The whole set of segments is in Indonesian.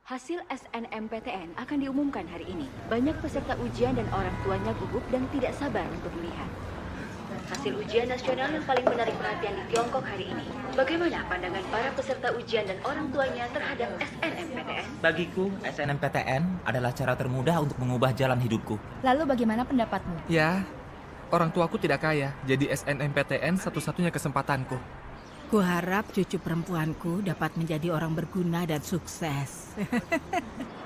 Hasil SNMPTN akan diumumkan hari ini. Banyak peserta ujian dan orang tuanya gugup dan tidak sabar untuk melihat. Hasil ujian nasional yang paling menarik perhatian di Tiongkok hari ini. Bagaimana pandangan para peserta ujian dan orang tuanya terhadap SNMPTN? Bagiku, SNMPTN adalah cara termudah untuk mengubah jalan hidupku. Lalu bagaimana pendapatmu? Ya, orang tuaku tidak kaya, jadi SNMPTN satu-satunya kesempatanku. Kuharap cucu perempuanku dapat menjadi orang berguna dan sukses.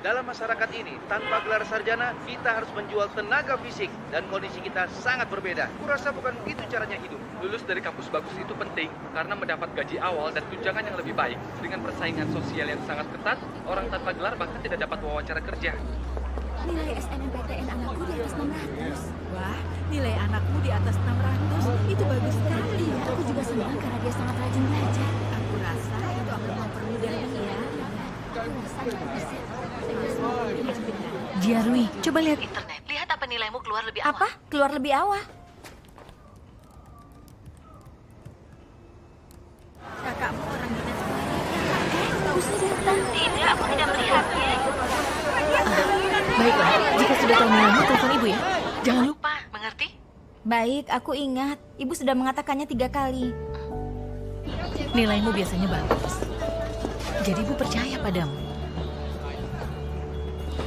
Dalam masyarakat ini, tanpa gelar sarjana, kita harus menjual tenaga fisik dan kondisi kita sangat berbeda. Kurasa bukan itu caranya hidup. Lulus dari kampus bagus itu penting karena mendapat gaji awal dan tunjangan yang lebih baik. Dengan persaingan sosial yang sangat ketat, orang tanpa gelar bahkan tidak dapat wawancara kerja. Nilai SNMPTN anakku di atas 600. Wah, nilai anakmu di atas 600, itu bagus sekali. Iya, aku juga senang karena dia sangat rajin belajar. Aku rasa itu akan mempermudah dia. Aku rasa itu bisa. Jiarwi, coba lihat internet. Lihat apa nilaimu keluar lebih awal. Apa? Keluar lebih awal. Kakakmu orang dinas. Tidak, aku tidak melihatnya. Baiklah, jika sudah tahu nilaimu, telepon ibu ya. Jangan lupa, mengerti? Baik, aku ingat. Ibu sudah mengatakannya 3 kali. Nilaimu biasanya bagus. Jadi ibu percaya padamu.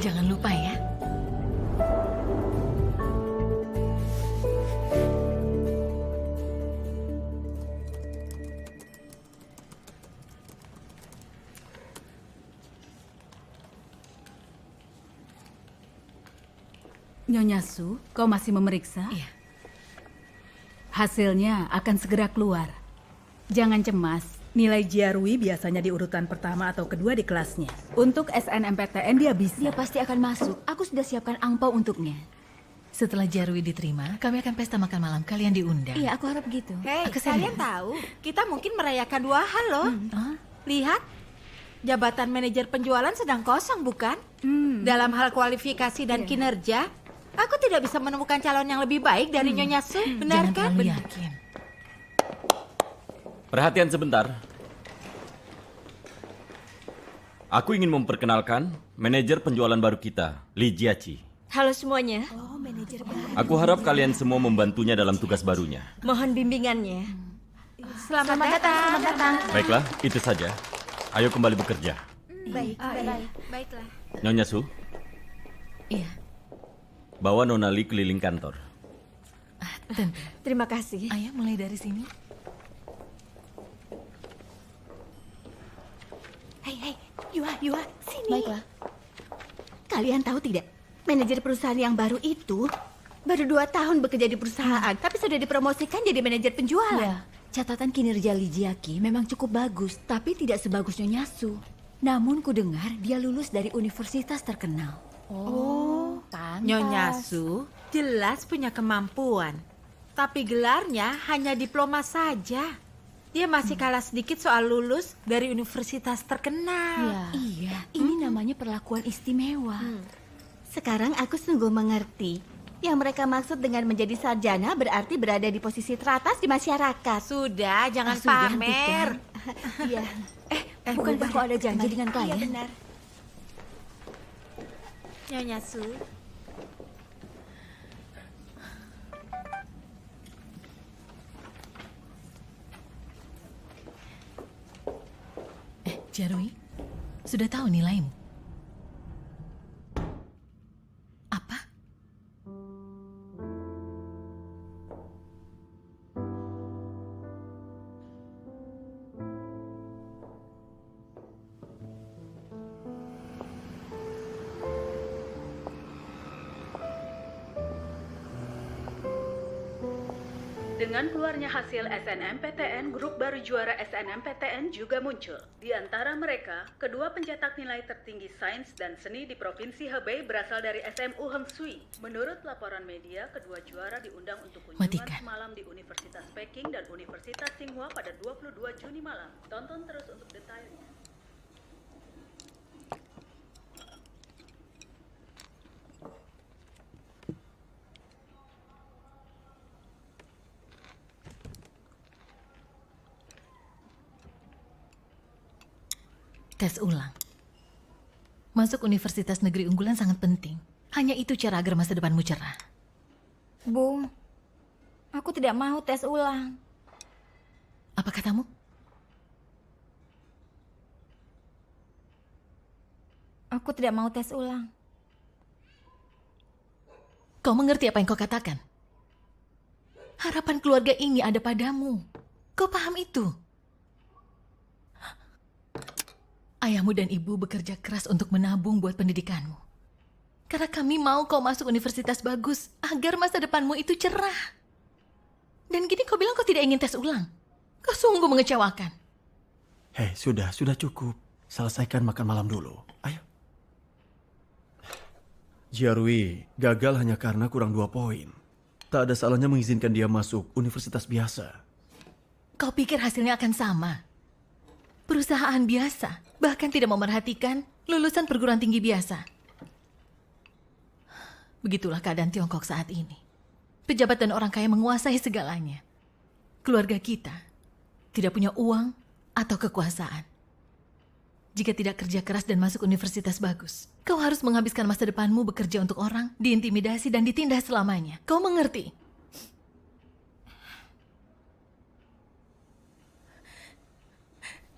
Jangan lupa ya. Nyonya Su, kau masih memeriksa? Iya. Hasilnya akan segera keluar. Jangan cemas, nilai Jiarwi biasanya di urutan pertama atau kedua di kelasnya. Untuk SNMPTN dia bisa. Dia pasti akan masuk. Aku sudah siapkan angpau untuknya. Setelah Jarwi diterima, kami akan pesta makan malam. Kalian diundang. Iya, aku harap gitu. Hei, Aku serius. kalian tahu, kita mungkin merayakan 2 hal loh. Lihat, jabatan manajer penjualan sedang kosong, bukan? Dalam hal kualifikasi dan kinerja, aku tidak bisa menemukan calon yang lebih baik dari Nyonya Su, benar Jangan kan? terlalu yakin. Perhatian sebentar. Aku ingin memperkenalkan manajer penjualan baru kita, Li Jiachi. Halo semuanya, Aku harap kalian semua membantunya dalam tugas barunya. mohon bimbingannya. Selamat datang. Baiklah, itu saja. Ayo kembali bekerja. Baik, baiklah. Nyonya Su, Iya, bawa Nona Li keliling kantor. tentu. Terima kasih. Ayo mulai dari sini. Hei, Yua, sini. Baiklah. Kalian tahu tidak, manajer perusahaan yang baru itu baru 2 tahun bekerja di perusahaan, tapi sudah dipromosikan jadi manajer penjualan. Ya, catatan kinerja Li Jiaqi memang cukup bagus, tapi tidak sebagus Nyonya Su. Namun ku dengar dia lulus dari universitas terkenal. Oh, pantas. Nyonya Su jelas punya kemampuan, tapi gelarnya hanya diploma saja. Dia masih kalah sedikit soal lulus dari universitas terkenal. Iya, ini namanya perlakuan istimewa. Sekarang aku sungguh mengerti. Yang mereka maksud dengan menjadi sarjana berarti berada di posisi teratas di masyarakat. Sudah, jangan Sudah, pamer. Iya. Bukankah kau ada janji dengan klien? Iya benar. Nyonya Su. Jarwi, sudah tahu nilaimu? Apa? Dengan keluarnya hasil SNMPTN, grup baru juara SNMPTN juga muncul. Di antara mereka, kedua pencetak nilai tertinggi sains dan seni di Provinsi Hebei berasal dari SMU Hengshui. Menurut laporan media, kedua juara diundang untuk kunjungan Matikan. semalam di Universitas Peking dan Universitas Tsinghua pada 22 Juni malam. Tonton terus untuk detailnya. Tes ulang. Masuk universitas negeri unggulan sangat penting. Hanya itu cara agar masa depanmu cerah. Bu, aku tidak mau tes ulang. Apa katamu? Aku tidak mau tes ulang. Kau mengerti apa yang kau katakan? Harapan keluarga ini ada padamu. Kau paham itu? Ayahmu dan ibu bekerja keras untuk menabung buat pendidikanmu. Karena kami mau kau masuk universitas bagus agar masa depanmu itu cerah. Dan gini kau bilang kau tidak ingin tes ulang. Kau sungguh mengecewakan. Hei, sudah cukup. Selesaikan makan malam dulu. Ayo. Jiarui gagal hanya karena kurang 2 poin. Tak ada salahnya mengizinkan dia masuk universitas biasa. Kau pikir hasilnya akan sama? Perusahaan biasa, bahkan tidak memerhatikan lulusan perguruan tinggi biasa. Begitulah keadaan Tiongkok saat ini. Pejabat dan orang kaya menguasai segalanya. Keluarga kita tidak punya uang atau kekuasaan. Jika tidak kerja keras dan masuk universitas bagus, kau harus menghabiskan masa depanmu bekerja untuk orang, diintimidasi dan ditindas selamanya. Kau mengerti?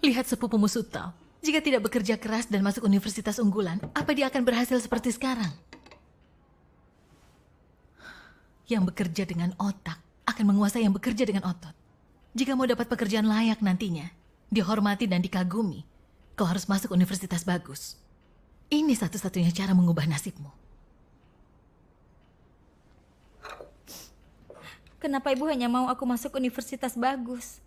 Lihat sepupumu Sutao. Jika tidak bekerja keras dan masuk universitas unggulan, apa dia akan berhasil seperti sekarang? Yang bekerja dengan otak akan menguasai yang bekerja dengan otot. Jika mau dapat pekerjaan layak nantinya, dihormati dan dikagumi, kau harus masuk universitas bagus. Ini satu-satunya cara mengubah nasibmu. Kenapa ibu hanya mau aku masuk universitas bagus?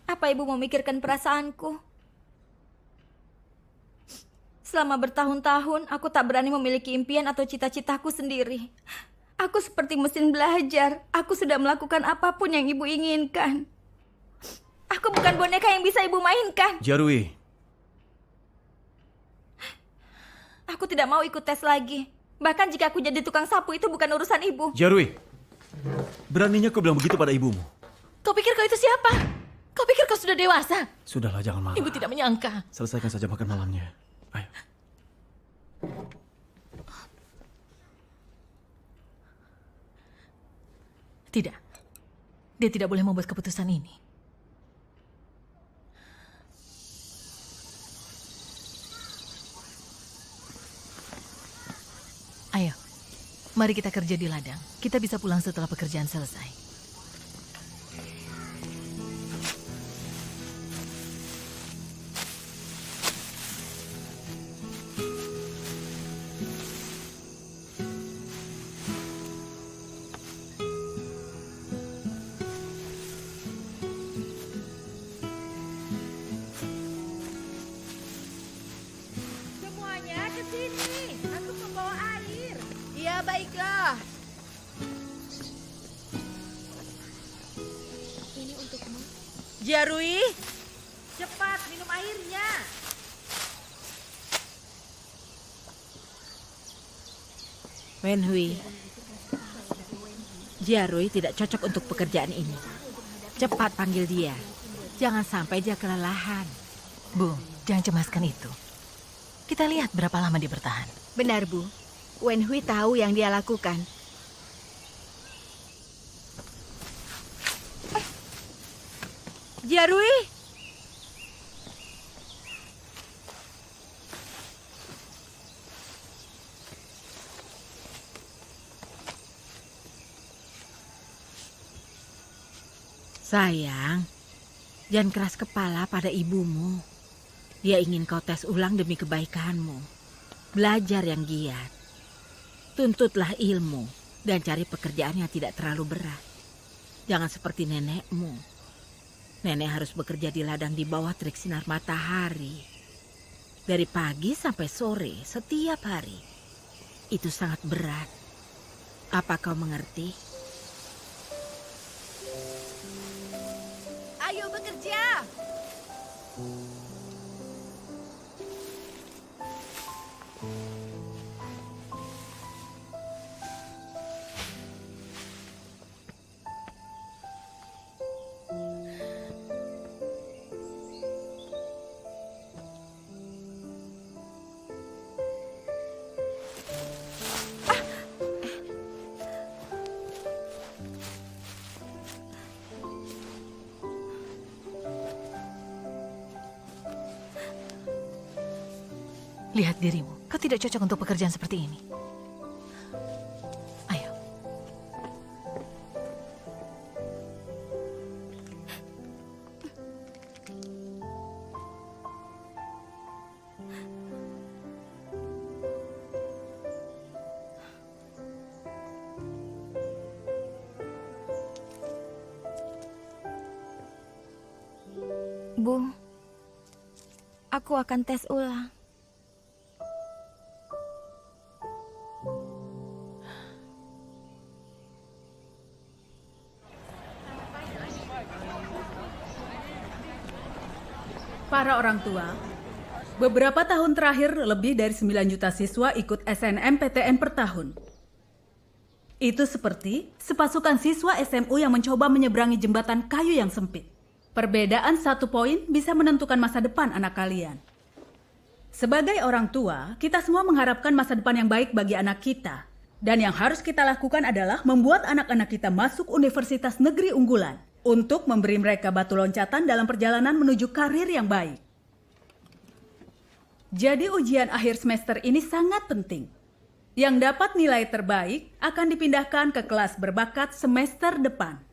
Apa ibu memikirkan perasaanku? Selama bertahun-tahun, aku tak berani memiliki impian atau cita-citaku sendiri. Aku seperti mesin belajar. Aku sudah melakukan apapun yang ibu inginkan. Aku bukan boneka yang bisa ibu mainkan. Jiarui. Aku tidak mau ikut tes lagi. Bahkan jika aku jadi tukang sapu, itu bukan urusan ibu. Jiarui. Beraninya kau bilang begitu pada ibumu. Kau pikir kau itu siapa? Kau pikir kau sudah dewasa? Sudahlah, jangan marah. Ibu tidak menyangka. Selesaikan saja makan malamnya. Ayo. Tidak. Dia tidak boleh membuat keputusan ini. Ayo, mari kita kerja di ladang. Kita bisa pulang setelah pekerjaan selesai. Semuanya ke sini. Aku membawa air. Iya, baiklah. Ini untukmu. Jiarui, cepat minum airnya. Wenhui, Jiarui tidak cocok untuk pekerjaan ini. Cepat panggil dia. Jangan sampai dia kelelahan. Bu, jangan cemaskan itu. Kita lihat berapa lama dia bertahan. Benar, Bu. Wenhui tahu yang dia lakukan. Jiarui, sayang, jangan keras kepala pada ibumu. Dia ingin kau tes ulang demi kebaikanmu. Belajar yang giat. Tuntutlah ilmu dan cari pekerjaan yang tidak terlalu berat. Jangan seperti nenekmu. Nenek harus bekerja di ladang di bawah terik sinar matahari. Dari pagi sampai sore setiap hari. Itu sangat berat. Apa kau mengerti? Ayo bekerja! Lihat dirimu, kau tidak cocok untuk pekerjaan seperti ini. Ayo. Bu, aku akan tes ulang. Para orang tua, beberapa tahun terakhir lebih dari 9 juta siswa ikut SNMPTN per tahun. Itu seperti sepasukan siswa SMU yang mencoba menyeberangi jembatan kayu yang sempit. Perbedaan 1 poin bisa menentukan masa depan anak kalian. Sebagai orang tua, kita semua mengharapkan masa depan yang baik bagi anak kita. Dan yang harus kita lakukan adalah membuat anak-anak kita masuk universitas negeri unggulan untuk memberi mereka batu loncatan dalam perjalanan menuju karir yang baik. Jadi ujian akhir semester ini sangat penting. Yang dapat nilai terbaik akan dipindahkan ke kelas berbakat semester depan.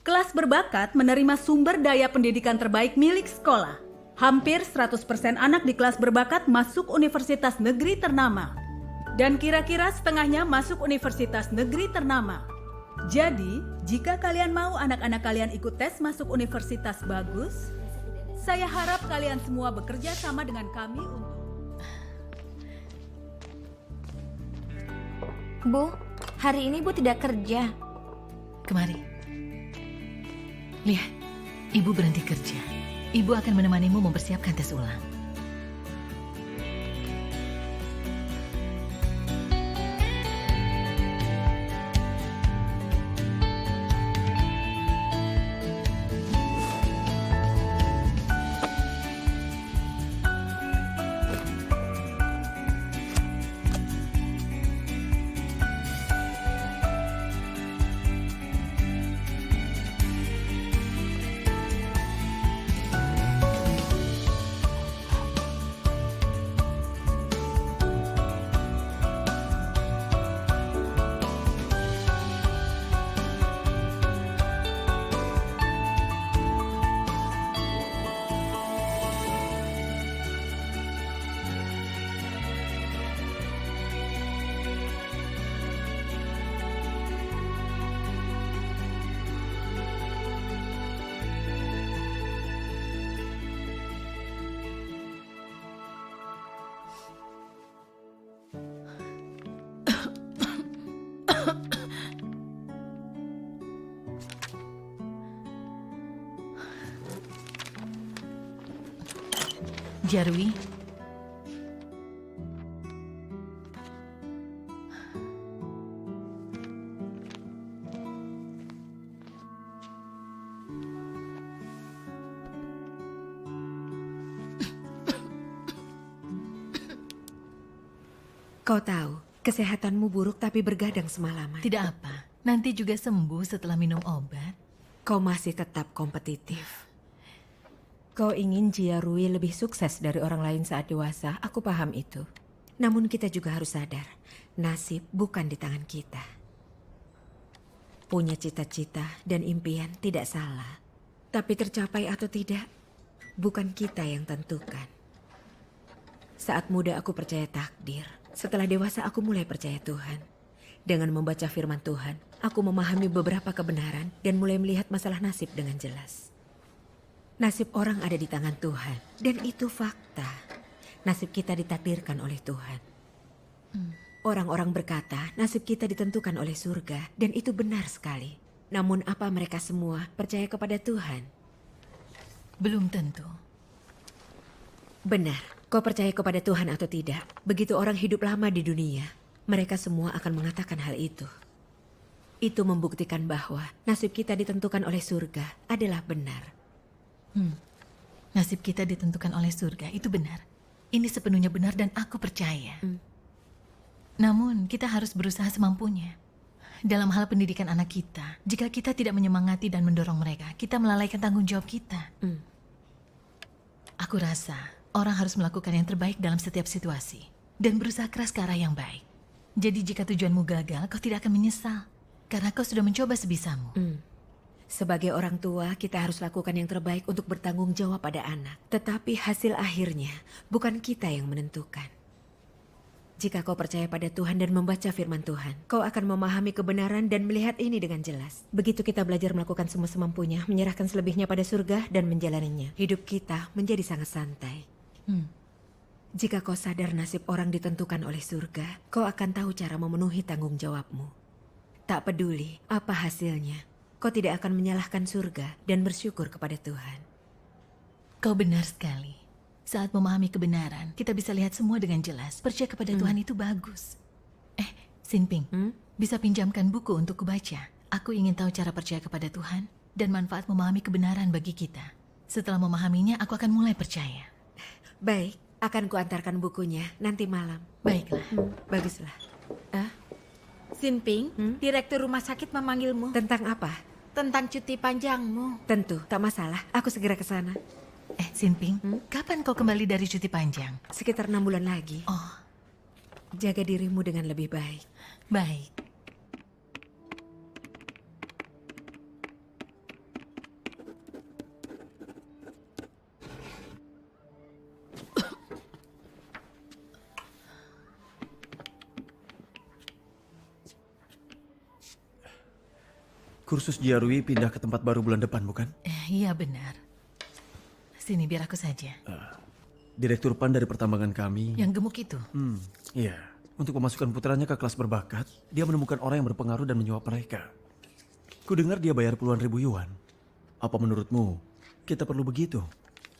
Kelas berbakat menerima sumber daya pendidikan terbaik milik sekolah. Hampir 100% anak di kelas berbakat masuk universitas negeri ternama. Dan kira-kira setengahnya masuk universitas negeri ternama. Jadi, jika kalian mau anak-anak kalian ikut tes masuk universitas bagus, saya harap kalian semua bekerja sama dengan kami untuk... Bu, hari ini Bu tidak kerja. Kemari. Lihat, Ibu berhenti kerja. Ibu akan menemanimu mempersiapkan tes ulang. Jarwi, Kau tahu, kesehatanmu buruk tapi bergadang semalaman. tidak apa. Nanti juga sembuh setelah minum obat. Kau masih tetap kompetitif. Kau ingin Jiarui lebih sukses dari orang lain saat dewasa, aku paham itu. Namun kita juga harus sadar, nasib bukan di tangan kita. Punya cita-cita dan impian tidak salah. Tapi tercapai atau tidak, bukan kita yang tentukan. Saat muda aku percaya takdir. Setelah dewasa aku mulai percaya Tuhan. Dengan membaca firman Tuhan, aku memahami beberapa kebenaran dan mulai melihat masalah nasib dengan jelas. Nasib orang ada di tangan Tuhan, dan itu fakta. Nasib kita ditakdirkan oleh Tuhan. Orang-orang berkata, nasib kita ditentukan oleh surga, dan itu benar sekali. Namun apa mereka semua percaya kepada Tuhan? Belum tentu. Benar, kau percaya kepada Tuhan atau tidak? Begitu orang hidup lama di dunia, mereka semua akan mengatakan hal itu. Itu membuktikan bahwa nasib kita ditentukan oleh surga adalah benar. Nasib kita ditentukan oleh surga, itu benar. Ini sepenuhnya benar dan aku percaya. Namun kita harus berusaha semampunya. Dalam hal pendidikan anak kita, jika kita tidak menyemangati dan mendorong mereka, kita melalaikan tanggung jawab kita. Aku rasa orang harus melakukan yang terbaik dalam setiap situasi dan berusaha keras ke arah yang baik. Jadi jika tujuanmu gagal, kau tidak akan menyesal karena kau sudah mencoba sebisamu. Sebagai orang tua, kita harus lakukan yang terbaik untuk bertanggung jawab pada anak. Tetapi hasil akhirnya bukan kita yang menentukan. Jika kau percaya pada Tuhan dan membaca firman Tuhan, kau akan memahami kebenaran dan melihat ini dengan jelas. Begitu kita belajar melakukan semua semampunya, menyerahkan selebihnya pada surga dan menjalaninya, hidup kita menjadi sangat santai. Jika kau sadar nasib orang ditentukan oleh surga, kau akan tahu cara memenuhi tanggung jawabmu. Tak peduli apa hasilnya, kau tidak akan menyalahkan surga dan bersyukur kepada Tuhan. Kau benar sekali. Saat memahami kebenaran, kita bisa lihat semua dengan jelas. Percaya kepada Tuhan itu bagus. Sinping, bisa pinjamkan buku untuk kubaca. Aku ingin tahu cara percaya kepada Tuhan dan manfaat memahami kebenaran bagi kita. Setelah memahaminya, aku akan mulai percaya. Baik, akan kuantarkan bukunya nanti malam. Baiklah. Baguslah. Sinping, direktur rumah sakit memanggilmu. Tentang apa? Tentang cuti panjangmu. Tentu, tak masalah. Aku segera ke sana. Sinping, kapan kau kembali dari cuti panjang? Sekitar 6 bulan lagi. Oh. Jaga dirimu dengan lebih baik. Baik. Kursus Jiarui pindah ke tempat baru bulan depan, bukan? Iya benar. Sini biar aku saja. Direktur PAN dari pertambangan kami. Yang gemuk itu? Iya. Untuk memasukkan putranya ke kelas berbakat, dia menemukan orang yang berpengaruh dan menyuap mereka. Kudengar dia bayar puluhan ribu yuan. Apa menurutmu, kita perlu begitu?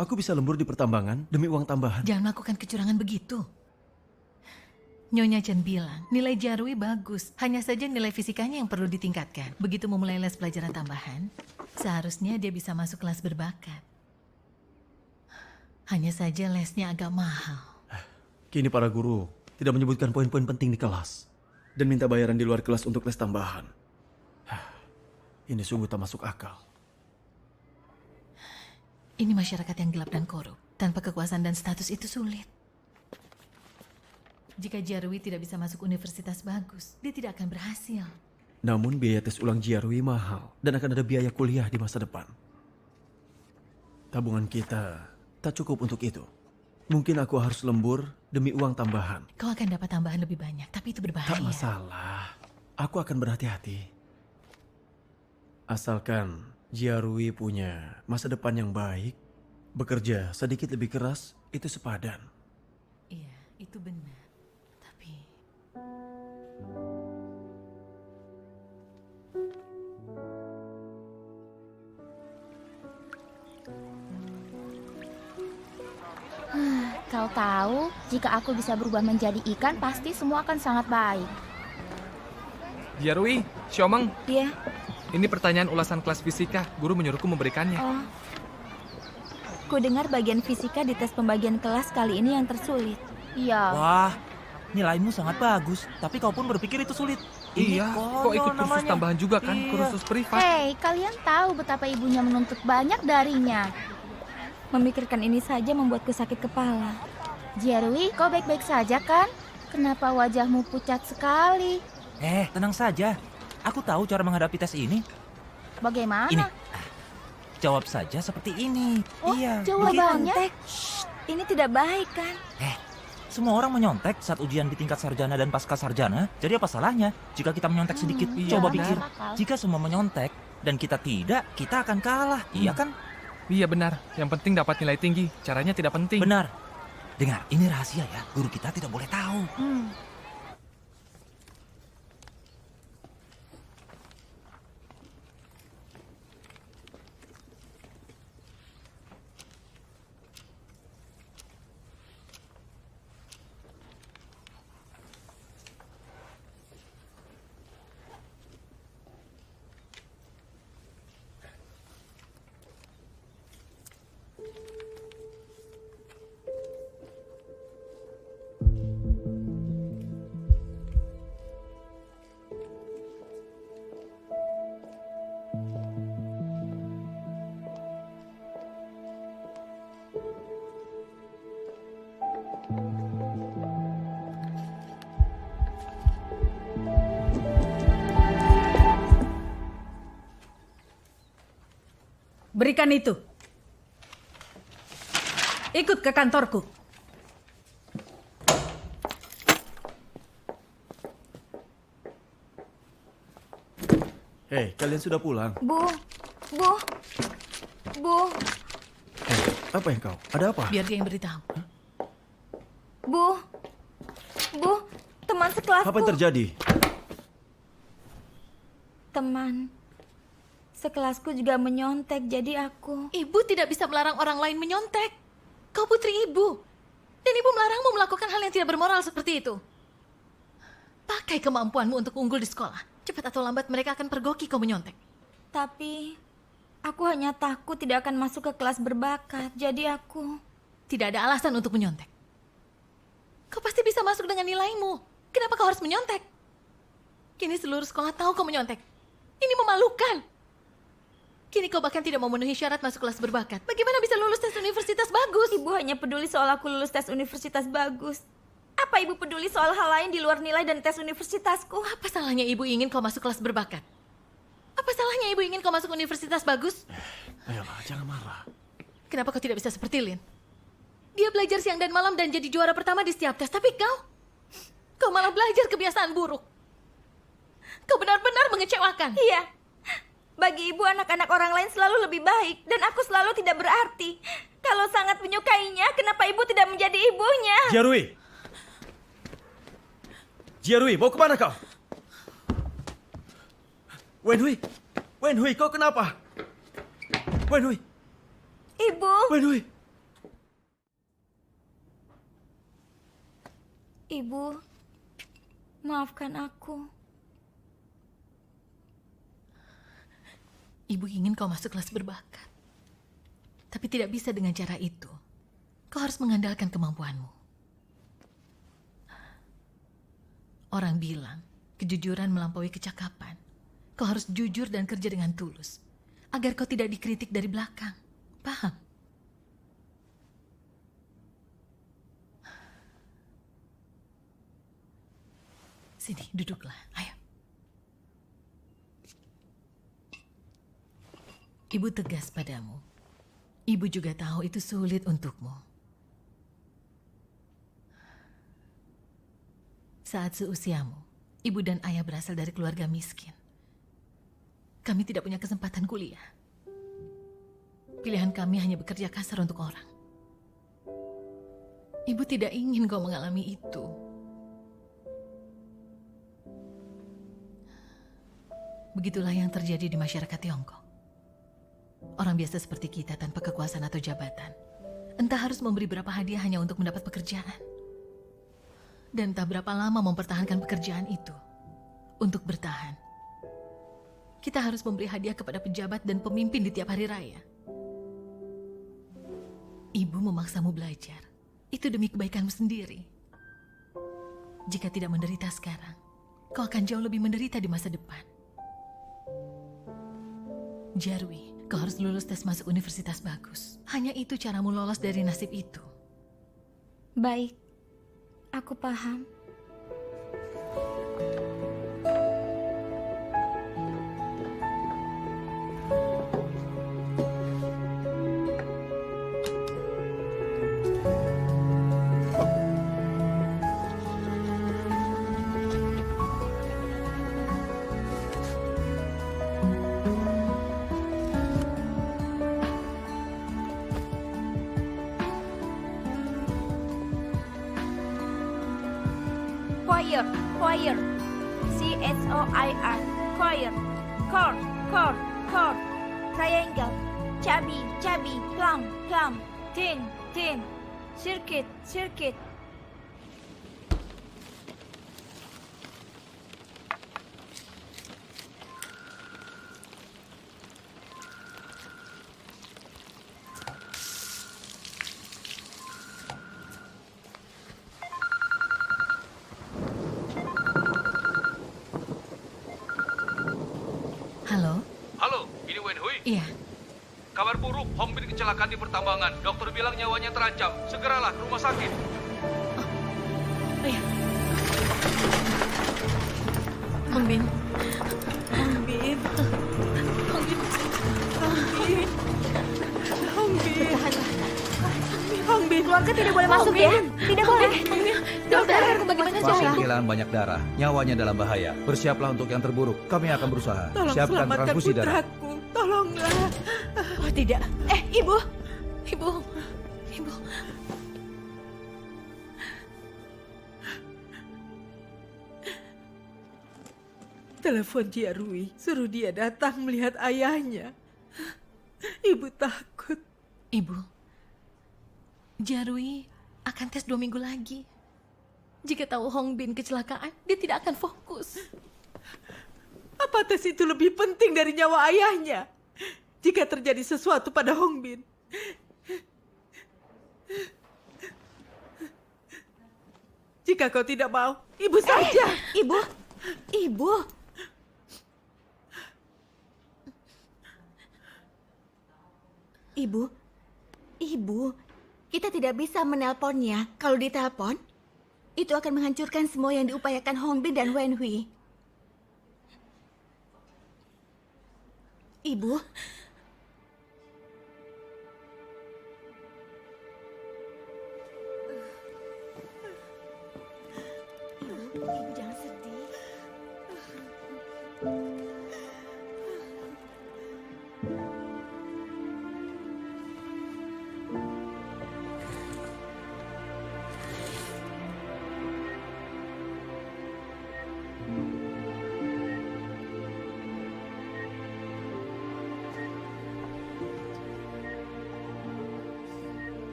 Aku bisa lembur di pertambangan demi uang tambahan. Jangan melakukan kecurangan begitu. Nyonya Chen bilang, nilai Jiarui bagus. Hanya saja nilai fisikanya yang perlu ditingkatkan. Begitu memulai les pelajaran tambahan, seharusnya dia bisa masuk kelas berbakat. Hanya saja lesnya agak mahal. Kini para guru tidak menyebutkan poin-poin penting di kelas dan minta bayaran di luar kelas untuk les tambahan. Ini sungguh tak masuk akal. Ini masyarakat yang gelap dan korup. Tanpa kekuasaan dan status itu sulit. Jika Jiarui tidak bisa masuk universitas bagus, dia tidak akan berhasil. Namun biaya tes ulang Jiarui mahal dan akan ada biaya kuliah di masa depan. Tabungan kita tak cukup untuk itu. Mungkin aku harus lembur demi uang tambahan. Kau akan dapat tambahan lebih banyak, tapi itu berbahaya. Tak masalah. Aku akan berhati-hati. Asalkan Jiarui punya masa depan yang baik, bekerja sedikit lebih keras, itu sepadan. Iya, itu benar. Tapi... Kau tahu, jika aku bisa berubah menjadi ikan, pasti semua akan sangat baik. Jiarui, Xiaomeng. Iya. Ini pertanyaan ulasan kelas fisika. Guru menyuruhku memberikannya. Oh. Ku dengar bagian fisika di tes pembagian kelas kali ini yang tersulit. Iya. Wah, nilaimu sangat bagus. Tapi kau pun berpikir itu sulit. Iya, kok ikut kursus tambahan juga kan? Kursus privat. Hei, kalian tahu betapa ibunya menuntut banyak darinya. Memikirkan ini saja membuatku sakit kepala. Jiarui, kau baik-baik saja kan? Kenapa wajahmu pucat sekali? Tenang saja. Aku tahu cara menghadapi tes ini. Bagaimana? Ini. Jawab saja seperti ini. Oh, iya. jawabannya? Ini tidak baik kan? Semua orang menyontek saat ujian di tingkat sarjana dan pasca sarjana. Jadi apa salahnya jika kita menyontek sedikit? Coba pikir. Jika semua menyontek dan kita tidak, kita akan kalah. Iya kan? Iya benar. Yang penting dapat nilai tinggi. Caranya tidak penting. Benar. Dengar, ini rahasia ya. Guru kita tidak boleh tahu. berikan itu. Ikut ke kantorku. Hei, kalian sudah pulang? Bu. Apa yang kau? Ada apa? Biar dia yang beritahu. Bu, teman sekelasku. Apa yang terjadi? Teman sekelasku juga menyontek, jadi aku... Ibu tidak bisa melarang orang lain menyontek. Kau putri ibu. Dan ibu melarangmu melakukan hal yang tidak bermoral seperti itu. Pakai kemampuanmu untuk unggul di sekolah. Cepat atau lambat mereka akan pergoki kau menyontek. Tapi aku hanya takut tidak akan masuk ke kelas berbakat, jadi aku... Tidak ada alasan untuk menyontek. Kau pasti bisa masuk dengan nilaimu. Kenapa kau harus menyontek? Kini seluruh sekolah tahu kau menyontek. Ini memalukan. Kini kau bahkan tidak memenuhi syarat masuk kelas berbakat. Bagaimana bisa lulus tes universitas bagus? Ibu hanya peduli soal aku lulus tes universitas bagus. Apa ibu peduli soal hal lain di luar nilai dan tes universitasku? Apa salahnya ibu ingin kau masuk kelas berbakat? Apa salahnya ibu ingin kau masuk universitas bagus? Ayolah, jangan marah. Kenapa kau tidak bisa seperti Lin? Dia belajar siang dan malam dan jadi juara pertama di setiap tes. Tapi kau malah belajar kebiasaan buruk. Kau benar-benar mengecewakan. Iya. Bagi ibu, anak-anak orang lain selalu lebih baik. Dan aku selalu tidak berarti. Kalau sangat menyukainya, kenapa ibu tidak menjadi ibunya? Jiarui, mau kemana kau? Wenhui, kau kenapa? Wenhui. Ibu. Wenhui. Ibu, maafkan aku. Ibu ingin kau masuk kelas berbakat. Tapi tidak bisa dengan cara itu. Kau harus mengandalkan kemampuanmu. Orang bilang, kejujuran melampaui kecakapan. Kau harus jujur dan kerja dengan tulus. Agar kau tidak dikritik dari belakang. Paham? Sini, duduklah. Ayo. Ibu tegas padamu. Ibu juga tahu itu sulit untukmu. Saat seusiamu, ibu dan ayah berasal dari keluarga miskin. Kami tidak punya kesempatan kuliah. Pilihan kami hanya bekerja kasar untuk orang. Ibu tidak ingin kau mengalami itu. Begitulah yang terjadi di masyarakat Tiongkok. Orang biasa seperti kita tanpa kekuasaan atau jabatan, entah harus memberi berapa hadiah hanya untuk mendapat pekerjaan. Dan tak berapa lama mempertahankan pekerjaan itu. Untuk bertahan, kita harus memberi hadiah kepada pejabat dan pemimpin di tiap hari raya. Ibu memaksamu belajar. Itu demi kebaikanmu sendiri. Jika tidak menderita sekarang, kau akan jauh lebih menderita di masa depan. Jarwi, kau harus lulus tes masuk universitas bagus. Hanya itu caramu lolos dari nasib itu. Baik, aku paham. Choir, C-H-O-I-R, choir, chord, triangle, chubby, plum, thin, circuit. Halo, ini Wenhui? Iya. Kabar buruk, Hong Bin kecelakaan di pertambangan. Dokter bilang nyawanya terancam. Segeralah ke rumah sakit. Iya. Hong Bin. Bangka tidak boleh masuk ya. Tidak boleh. Dokter, bagaimana Pasien caranya? kehilangan banyak darah, nyawanya dalam bahaya. Bersiaplah untuk yang terburuk. Kami akan berusaha. Tolong Siapkan selamatkan transfusi darah. putraku. Tolonglah. Oh tidak. Ibu. Ibu. Ibu. Telepon Dia Rui, suruh dia datang melihat ayahnya. Ibu takut. Ibu, Jarui akan tes 2 minggu lagi. Jika tahu Hong Bin kecelakaan, dia tidak akan fokus. Apa tes itu lebih penting dari nyawa ayahnya? Jika terjadi sesuatu pada Hong Bin. Jika kau tidak mau, ibu saja. Ibu. Ibu, kita tidak bisa menelponnya. Kalau ditelepon, itu akan menghancurkan semua yang diupayakan Hong Bin dan Wen Hui. Ibu. Ibu jangan sedih.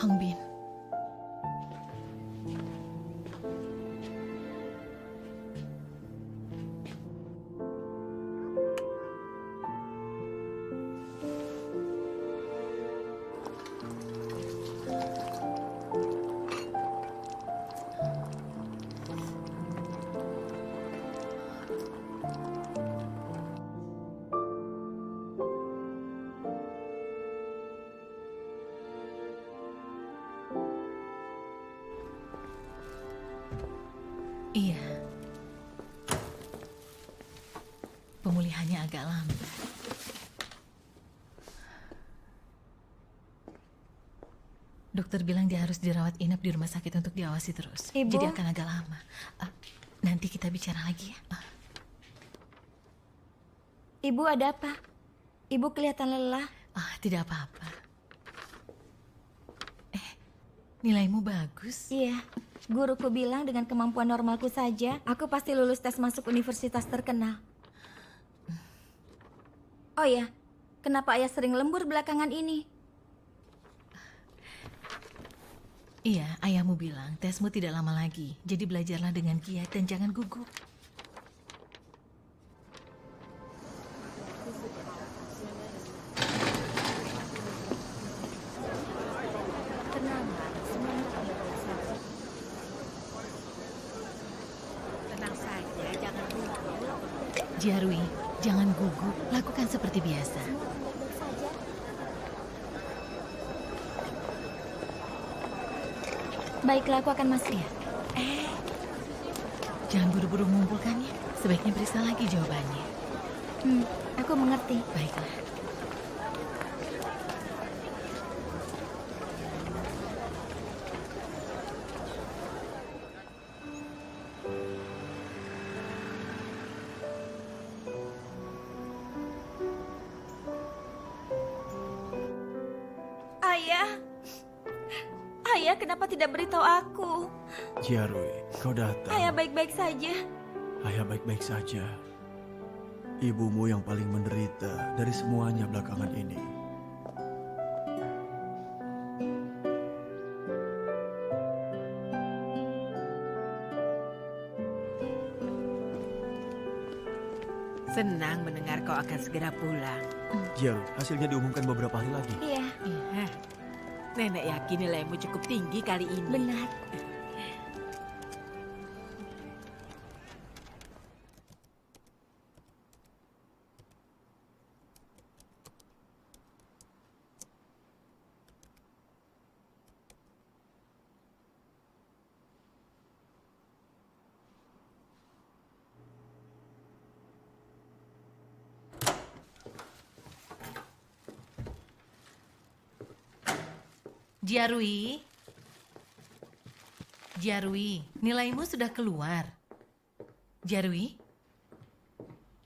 Hong Bin. Iya. Pemulihannya agak lambat. Dokter bilang dia harus dirawat inap di rumah sakit untuk diawasi terus. Ibu? Jadi akan agak lama. Nanti kita bicara lagi ya. Ibu ada apa? Ibu kelihatan lelah. Tidak apa-apa. Nilaimu bagus. Iya. Guruku bilang dengan kemampuan normalku saja, aku pasti lulus tes masuk universitas terkenal. Oh ya, kenapa ayah sering lembur belakangan ini? Iya, ayahmu bilang tesmu tidak lama lagi. Jadi belajarlah dengan giat dan jangan gugup. Tenang saja, jangan gugup. Jarui, jangan gugup. Lakukan seperti biasa. Baiklah, aku akan masuk ya. Jangan buru-buru mengumpulkannya. Sebaiknya periksa lagi jawabannya. Aku mengerti. Baiklah. Ayah, kenapa tidak beritahu aku? Jiarui, kau datang. Ayah baik-baik saja. Ayah baik-baik saja. Ibumu yang paling menderita dari semuanya belakangan ini. Senang mendengar kau akan segera pulang. Jiarui, hasilnya diumumkan beberapa hari lagi. Iya. Nenek yakin nilaimu cukup tinggi kali ini. Benar. Jarwi. Jarwi, nilaimu sudah keluar. Jarwi?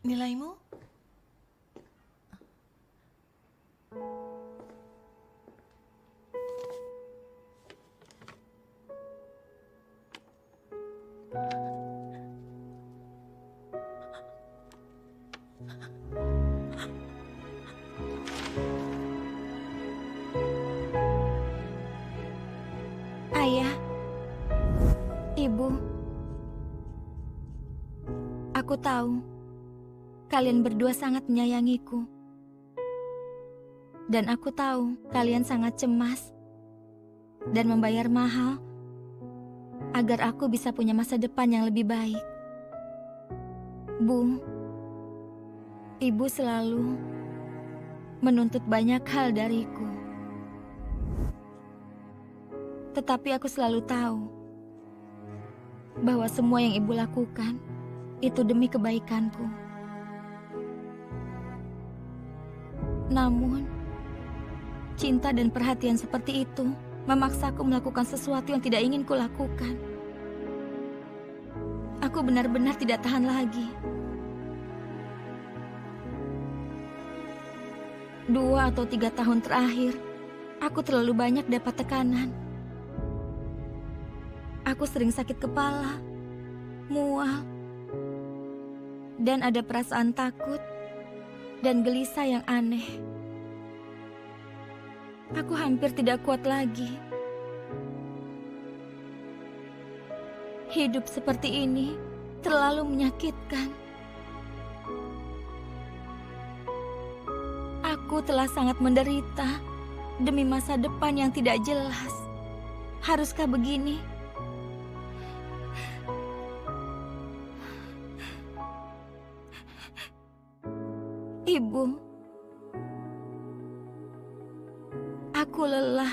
Nilaimu? Ayah, Ibu, aku tahu kalian berdua sangat menyayangiku. Dan aku tahu kalian sangat cemas dan membayar mahal agar aku bisa punya masa depan yang lebih baik. Bu, Ibu selalu menuntut banyak hal dariku. Tetapi aku selalu tahu bahwa semua yang Ibu lakukan itu demi kebaikanku. Namun, cinta dan perhatian seperti itu memaksaku melakukan sesuatu yang tidak ingin kulakukan. Aku benar-benar tidak tahan lagi. 2 atau 3 tahun terakhir, aku terlalu banyak dapat tekanan. Aku sering sakit kepala, mual, dan ada perasaan takut dan gelisah yang aneh. Aku hampir tidak kuat lagi. Hidup seperti ini terlalu menyakitkan. Aku telah sangat menderita demi masa depan yang tidak jelas. Haruskah begini? Ibu, aku lelah.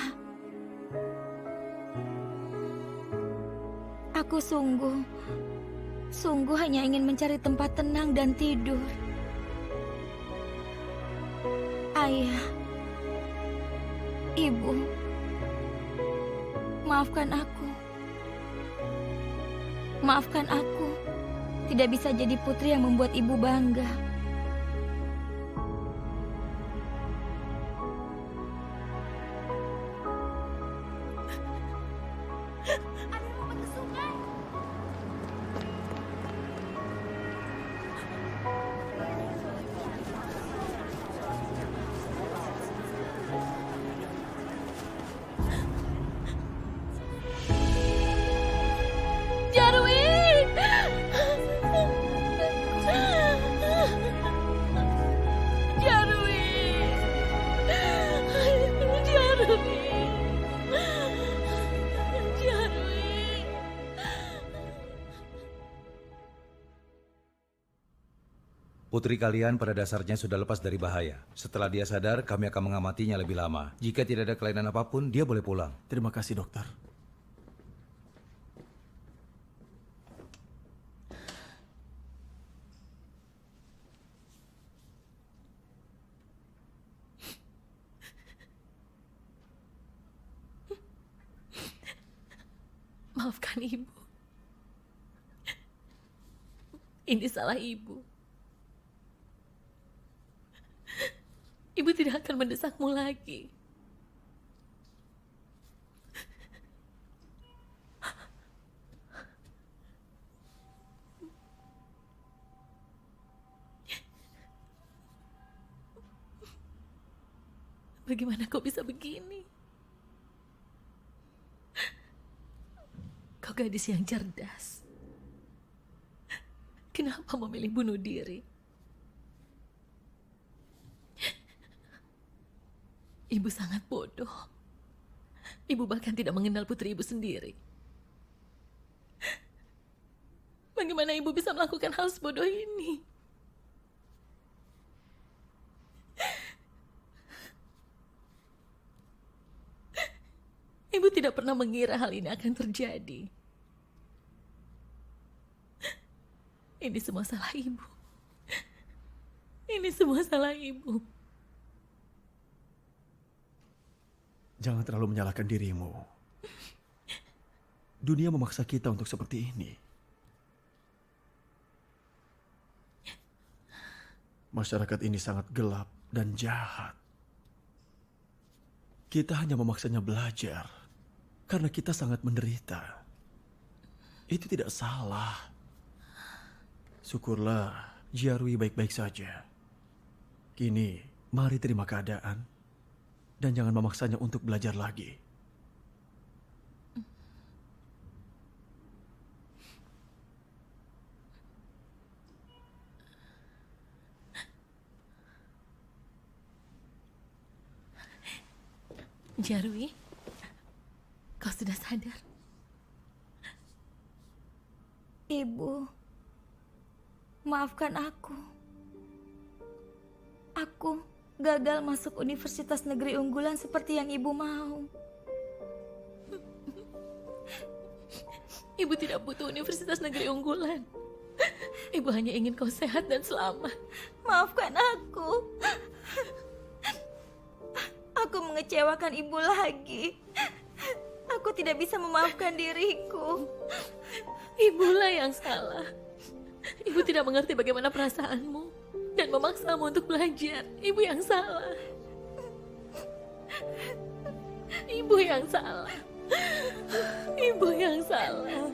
Aku sungguh hanya ingin mencari tempat tenang dan tidur. Ayah, Ibu, maafkan aku. Maafkan aku, tidak bisa jadi putri yang membuat Ibu bangga. Putri kalian pada dasarnya sudah lepas dari bahaya. Setelah dia sadar, kami akan mengamatinya lebih lama. Jika tidak ada kelainan apapun, dia boleh pulang. Terima kasih, dokter. Maafkan Ibu. Ini salah Ibu. Ibu tidak akan mendesakmu lagi. Bagaimana kau bisa begini? Kau gadis yang cerdas. Kenapa memilih bunuh diri? Ibu sangat bodoh. Ibu bahkan tidak mengenal putri ibu sendiri. Bagaimana ibu bisa melakukan hal sebodoh ini? Ibu tidak pernah mengira hal ini akan terjadi. Ini semua salah ibu. Ini semua salah ibu. Jangan terlalu menyalahkan dirimu. Dunia memaksa kita untuk seperti ini. Masyarakat ini sangat gelap dan jahat. Kita hanya memaksanya belajar karena kita sangat menderita. Itu tidak salah. Syukurlah, Jiarui baik-baik saja. Kini, mari terima keadaan dan jangan memaksanya untuk belajar lagi. Jiarui, kau sudah sadar? Ibu, maafkan aku. Aku gagal masuk universitas negeri unggulan seperti yang ibu mau. Ibu tidak butuh universitas negeri unggulan. Ibu hanya ingin kau sehat dan selamat. Maafkan aku. Aku mengecewakan ibu lagi. Aku tidak bisa memaafkan diriku. Ibulah yang salah. Ibu tidak mengerti bagaimana perasaanmu dan memaksamu untuk belajar. Ibu yang salah. Ibu yang salah. Ibu yang salah.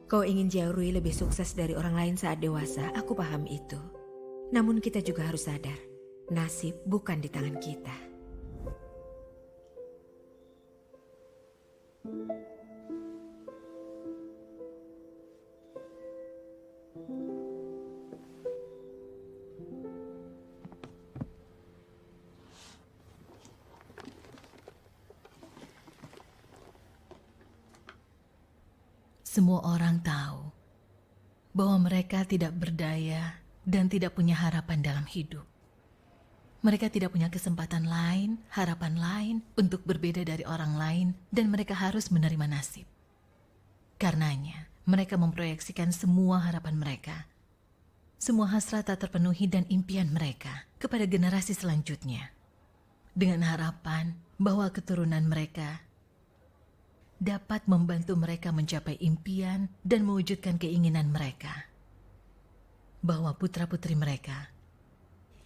Kau ingin Jiarui lebih sukses dari orang lain saat dewasa, aku paham itu. Namun kita juga harus sadar, nasib bukan di tangan kita. Semua orang tahu bahwa mereka tidak berdaya dan tidak punya harapan dalam hidup. Mereka tidak punya kesempatan lain, harapan lain untuk berbeda dari orang lain, dan mereka harus menerima nasib. Karenanya, mereka memproyeksikan semua harapan mereka, semua hasrat tak terpenuhi dan impian mereka kepada generasi selanjutnya, dengan harapan bahwa keturunan mereka dapat membantu mereka mencapai impian dan mewujudkan keinginan mereka. Bahwa putra-putri mereka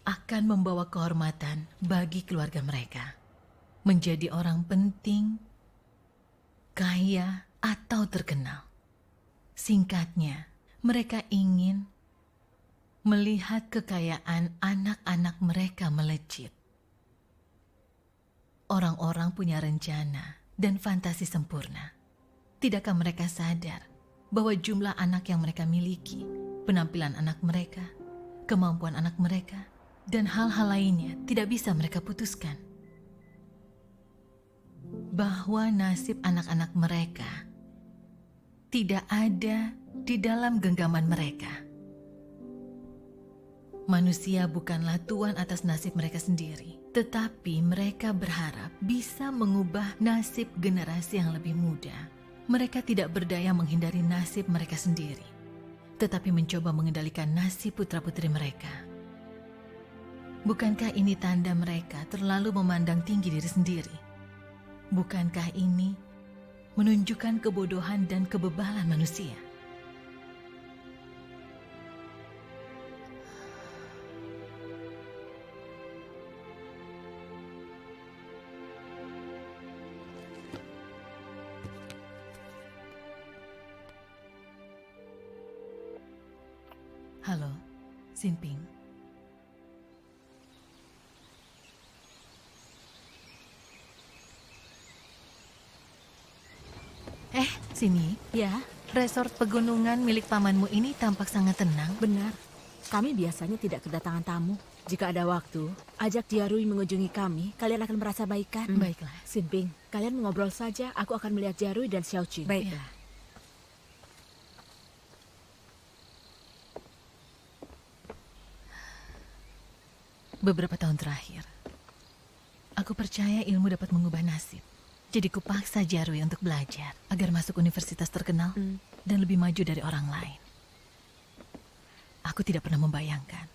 akan membawa kehormatan bagi keluarga mereka, menjadi orang penting, kaya, atau terkenal. Singkatnya, mereka ingin melihat kekayaan anak-anak mereka melejit. Orang-orang punya rencana dan fantasi sempurna. Tidakkah mereka sadar bahwa jumlah anak yang mereka miliki, penampilan anak mereka, kemampuan anak mereka, dan hal-hal lainnya tidak bisa mereka putuskan? Bahwa nasib anak-anak mereka tidak ada di dalam genggaman mereka. Manusia bukanlah tuan atas nasib mereka sendiri, tetapi mereka berharap bisa mengubah nasib generasi yang lebih muda. Mereka tidak berdaya menghindari nasib mereka sendiri, tetapi mencoba mengendalikan nasib putra-putri mereka. Bukankah ini tanda mereka terlalu memandang tinggi diri sendiri? Bukankah ini menunjukkan kebodohan dan kebebalan manusia? Halo, Sinping. Sini. Ya. Resort pegunungan milik pamanmu ini tampak sangat tenang. Benar. Kami biasanya tidak kedatangan tamu. Jika ada waktu, ajak Jiarui mengunjungi kami. Kalian akan merasa baikan. Baiklah. Sinping, kalian mengobrol saja. Aku akan melihat Jiarui dan Xiaoqing. Baiklah. Beberapa tahun terakhir, Aku percaya ilmu dapat mengubah nasib. Jadi kupaksa Jarwi untuk belajar agar masuk universitas terkenal dan lebih maju dari orang lain. Aku tidak pernah membayangkan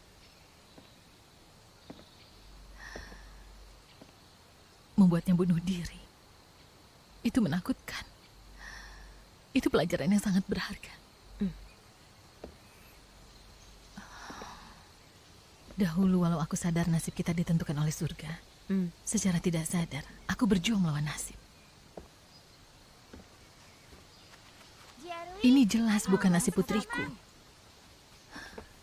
membuatnya bunuh diri. Itu menakutkan. Itu pelajaran yang sangat berharga. Dahulu walau aku sadar nasib kita ditentukan oleh surga, secara tidak sadar aku berjuang melawan nasib. Ini jelas bukan nasib putriku.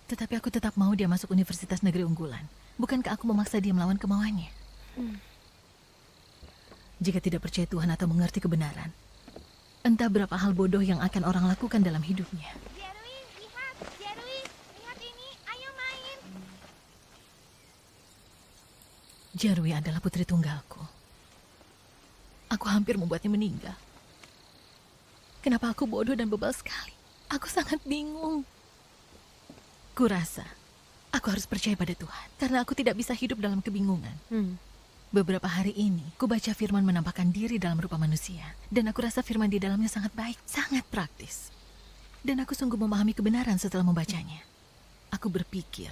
Tetapi aku tetap mau dia masuk universitas negeri unggulan. Bukankah aku memaksa dia melawan kemauannya? Jika tidak percaya Tuhan atau mengerti kebenaran, entah berapa hal bodoh yang akan orang lakukan dalam hidupnya. Jarwi adalah putri tunggalku. Aku hampir membuatnya meninggal. Kenapa aku bodoh dan bebal sekali? Aku sangat bingung. Kurasa aku harus percaya pada Tuhan, karena aku tidak bisa hidup dalam kebingungan. Beberapa hari ini, ku baca firman menampakkan diri dalam rupa manusia. Dan aku rasa firman di dalamnya sangat baik, sangat praktis. Dan aku sungguh memahami kebenaran setelah membacanya. Aku berpikir,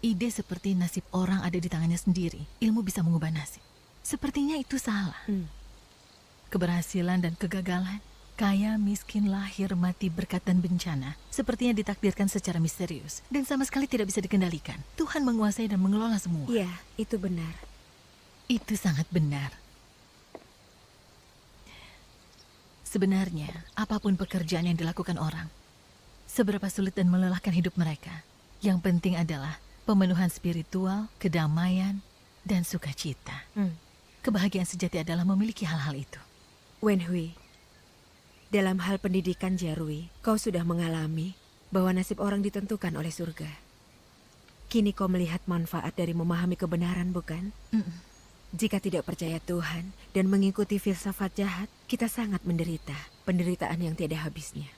ide seperti nasib orang ada di tangannya sendiri, ilmu bisa mengubah nasib. Sepertinya itu salah. Keberhasilan dan kegagalan, kaya, miskin, lahir, mati, berkat, dan bencana sepertinya ditakdirkan secara misterius dan sama sekali tidak bisa dikendalikan. Tuhan menguasai dan mengelola semua. Iya, itu benar. Itu sangat benar. Sebenarnya, apapun pekerjaan yang dilakukan orang, seberapa sulit dan melelahkan hidup mereka, yang penting adalah pemenuhan spiritual, kedamaian, dan sukacita. Kebahagiaan sejati adalah memiliki hal-hal itu. Wenhui, dalam hal pendidikan Jarwi, kau sudah mengalami bahwa nasib orang ditentukan oleh surga. Kini kau melihat manfaat dari memahami kebenaran, bukan? Jika tidak percaya Tuhan dan mengikuti filsafat jahat, kita sangat menderita, penderitaan yang tiada habisnya.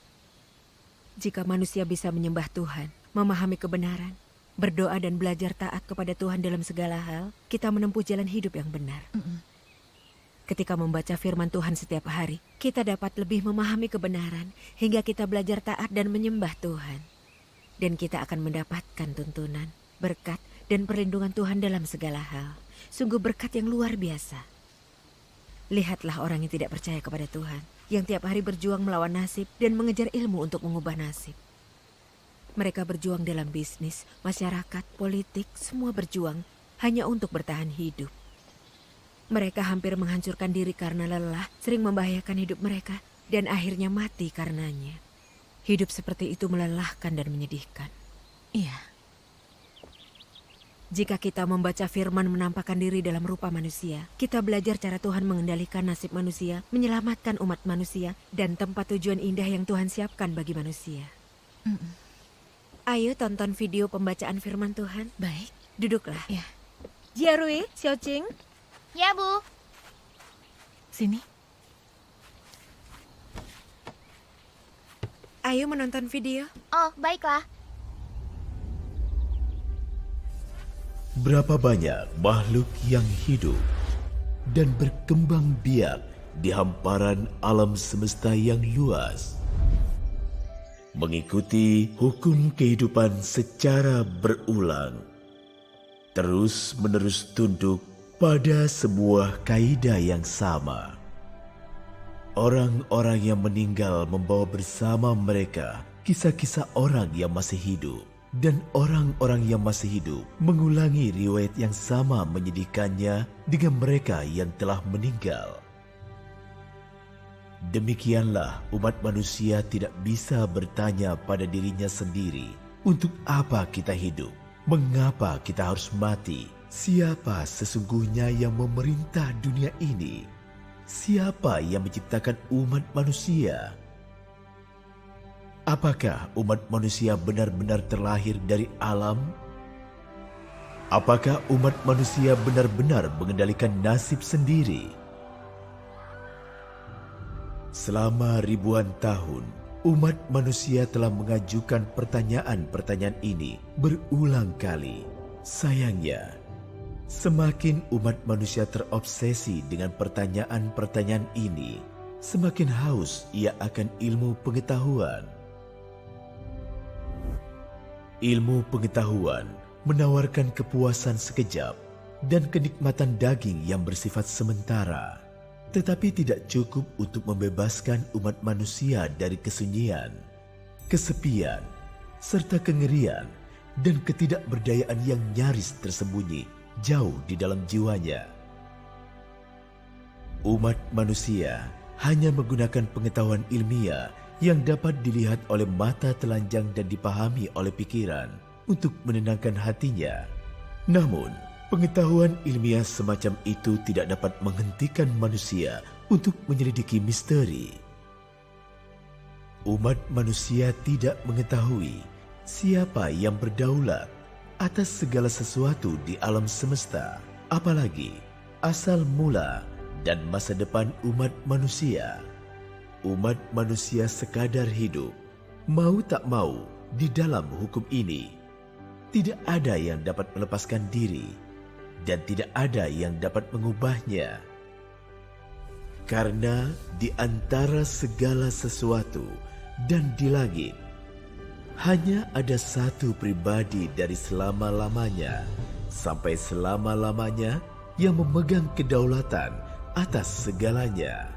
Jika manusia bisa menyembah Tuhan, memahami kebenaran, berdoa dan belajar taat kepada Tuhan dalam segala hal, kita menempuh jalan hidup yang benar. Ketika membaca firman Tuhan setiap hari, kita dapat lebih memahami kebenaran hingga kita belajar taat dan menyembah Tuhan. Dan kita akan mendapatkan tuntunan, berkat, dan perlindungan Tuhan dalam segala hal. Sungguh berkat yang luar biasa. Lihatlah orang yang tidak percaya kepada Tuhan, yang tiap hari berjuang melawan nasib dan mengejar ilmu untuk mengubah nasib. Mereka berjuang dalam bisnis, masyarakat, politik, semua berjuang hanya untuk bertahan hidup. Mereka hampir menghancurkan diri karena lelah, sering membahayakan hidup mereka, dan akhirnya mati karenanya. Hidup seperti itu melelahkan dan menyedihkan. Iya. Jika kita membaca firman menampakkan diri dalam rupa manusia, kita belajar cara Tuhan mengendalikan nasib manusia, menyelamatkan umat manusia, dan tempat tujuan indah yang Tuhan siapkan bagi manusia. Ayo tonton video pembacaan firman Tuhan. Baik. Duduklah. Ya. Jarwi, Xiaoqing. Ya, Bu. Sini. Ayo menonton video. Oh, baiklah. Berapa banyak makhluk yang hidup dan berkembang biak di hamparan alam semesta yang luas, mengikuti hukum kehidupan secara berulang, terus-menerus tunduk pada sebuah kaidah yang sama. Orang-orang yang meninggal membawa bersama mereka kisah-kisah orang yang masih hidup, dan orang-orang yang masih hidup mengulangi riwayat yang sama menyedihkannya dengan mereka yang telah meninggal. Demikianlah umat manusia tidak bisa bertanya pada dirinya sendiri, untuk apa kita hidup? Mengapa kita harus mati? Siapa sesungguhnya yang memerintah dunia ini? Siapa yang menciptakan umat manusia? Apakah umat manusia benar-benar terlahir dari alam? Apakah umat manusia benar-benar mengendalikan nasib sendiri? Selama ribuan tahun, umat manusia telah mengajukan pertanyaan-pertanyaan ini berulang kali. Sayangnya, Semakin umat manusia terobsesi dengan pertanyaan-pertanyaan ini, semakin haus ia akan ilmu pengetahuan. Ilmu pengetahuan menawarkan kepuasan sekejap dan kenikmatan daging yang bersifat sementara, tetapi tidak cukup untuk membebaskan umat manusia dari kesunyian, kesepian, serta kengerian dan ketidakberdayaan yang nyaris tersembunyi jauh di dalam jiwanya. Umat manusia hanya menggunakan pengetahuan ilmiah yang dapat dilihat oleh mata telanjang dan dipahami oleh pikiran untuk menenangkan hatinya. Namun, pengetahuan ilmiah semacam itu tidak dapat menghentikan manusia untuk menyelidiki misteri. Umat manusia tidak mengetahui siapa yang berdaulat atas segala sesuatu di alam semesta, apalagi asal mula dan masa depan umat manusia. Umat manusia sekadar hidup, mau tak mau di dalam hukum ini. Tidak ada yang dapat melepaskan diri dan tidak ada yang dapat mengubahnya. Karena di antara segala sesuatu dan di langit, hanya ada satu pribadi dari selama-lamanya sampai selama-lamanya yang memegang kedaulatan atas segalanya.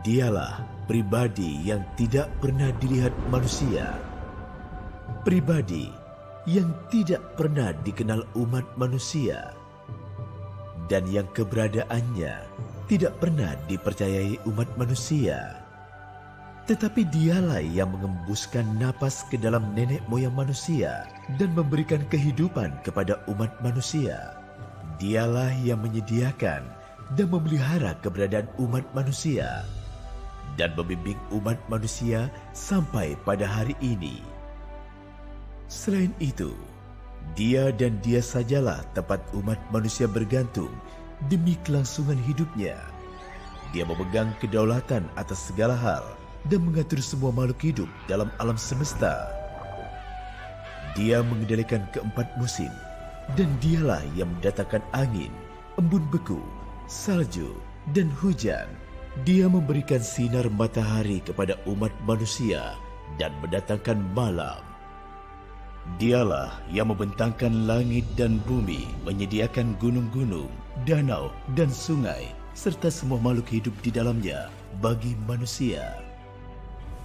Dialah pribadi yang tidak pernah dilihat manusia, pribadi yang tidak pernah dikenal umat manusia, dan yang keberadaannya tidak pernah dipercayai umat manusia. Tetapi dialah yang mengembuskan napas ke dalam nenek moyang manusia dan memberikan kehidupan kepada umat manusia. Dialah yang menyediakan dan memelihara keberadaan umat manusia dan membimbing umat manusia sampai pada hari ini. Selain itu, Dia dan Dia sajalah tempat umat manusia bergantung demi kelangsungan hidupnya. Dia memegang kedaulatan atas segala hal dan mengatur semua makhluk hidup dalam alam semesta. Dia mengendalikan keempat musim, dan dialah yang mendatangkan angin, embun beku, salju, dan hujan. Dia memberikan sinar matahari kepada umat manusia dan mendatangkan malam. Dialah yang membentangkan langit dan bumi, menyediakan gunung-gunung, danau, dan sungai, serta semua makhluk hidup di dalamnya bagi manusia.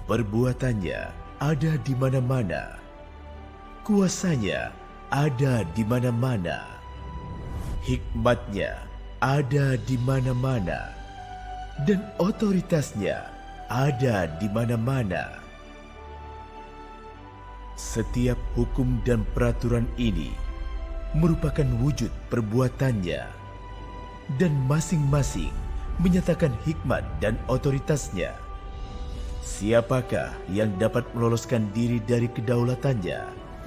Perbuatannya ada di mana-mana. Kuasanya ada di mana-mana. Hikmatnya ada di mana-mana. Dan otoritasnya ada di mana-mana. Setiap hukum dan peraturan ini merupakan wujud perbuatannya, dan masing-masing menyatakan hikmat dan otoritasnya. Siapakah yang dapat meloloskan diri dari kedaulatannya?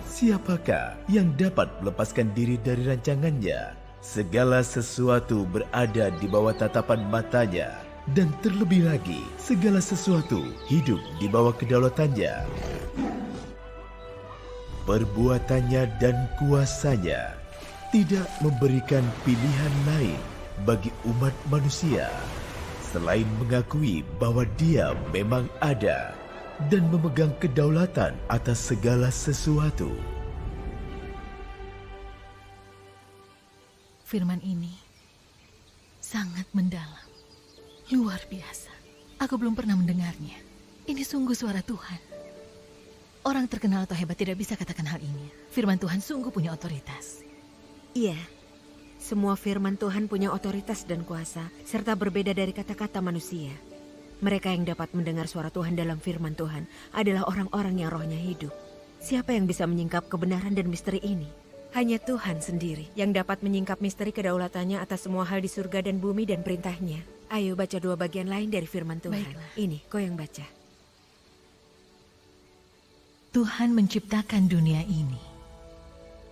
Siapakah yang dapat melepaskan diri dari rancangannya? Segala sesuatu berada di bawah tatapan matanya, dan terlebih lagi segala sesuatu hidup di bawah kedaulatannya. Perbuatannya dan kuasanya tidak memberikan pilihan lain bagi umat manusia selain mengakui bahwa Dia memang ada dan memegang kedaulatan atas segala sesuatu. Firman ini sangat mendalam, luar biasa. Aku belum pernah mendengarnya. Ini sungguh suara Tuhan. Orang terkenal atau hebat tidak bisa katakan hal ini. Firman Tuhan sungguh punya otoritas. Iya, semua firman Tuhan punya otoritas dan kuasa, serta berbeda dari kata-kata manusia. Mereka yang dapat mendengar suara Tuhan dalam firman Tuhan adalah orang-orang yang rohnya hidup. Siapa yang bisa menyingkap kebenaran dan misteri ini? Hanya Tuhan sendiri yang dapat menyingkap misteri kedaulatannya atas semua hal di surga dan bumi dan perintahnya. Ayo baca 2 bagian lain dari firman Tuhan. Baiklah. Ini, kau yang baca. Tuhan menciptakan dunia ini.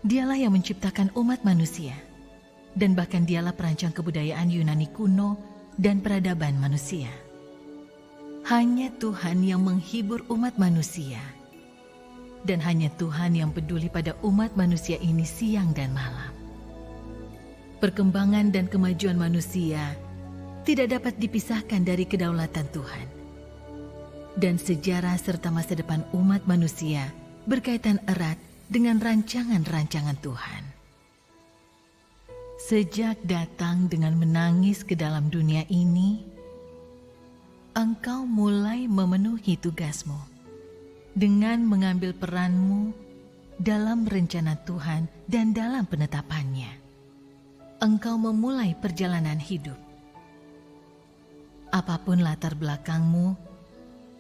Dialah yang menciptakan umat manusia. Dan bahkan dialah perancang kebudayaan Yunani kuno dan peradaban manusia. Hanya Tuhan yang menghibur umat manusia. Dan hanya Tuhan yang peduli pada umat manusia ini siang dan malam. Perkembangan dan kemajuan manusia tidak dapat dipisahkan dari kedaulatan Tuhan. Dan sejarah serta masa depan umat manusia berkaitan erat dengan rancangan-rancangan Tuhan. Sejak datang dengan menangis ke dalam dunia ini, engkau mulai memenuhi tugasmu dengan mengambil peranmu dalam rencana Tuhan dan dalam penetapannya. Engkau memulai perjalanan hidup. Apapun latar belakangmu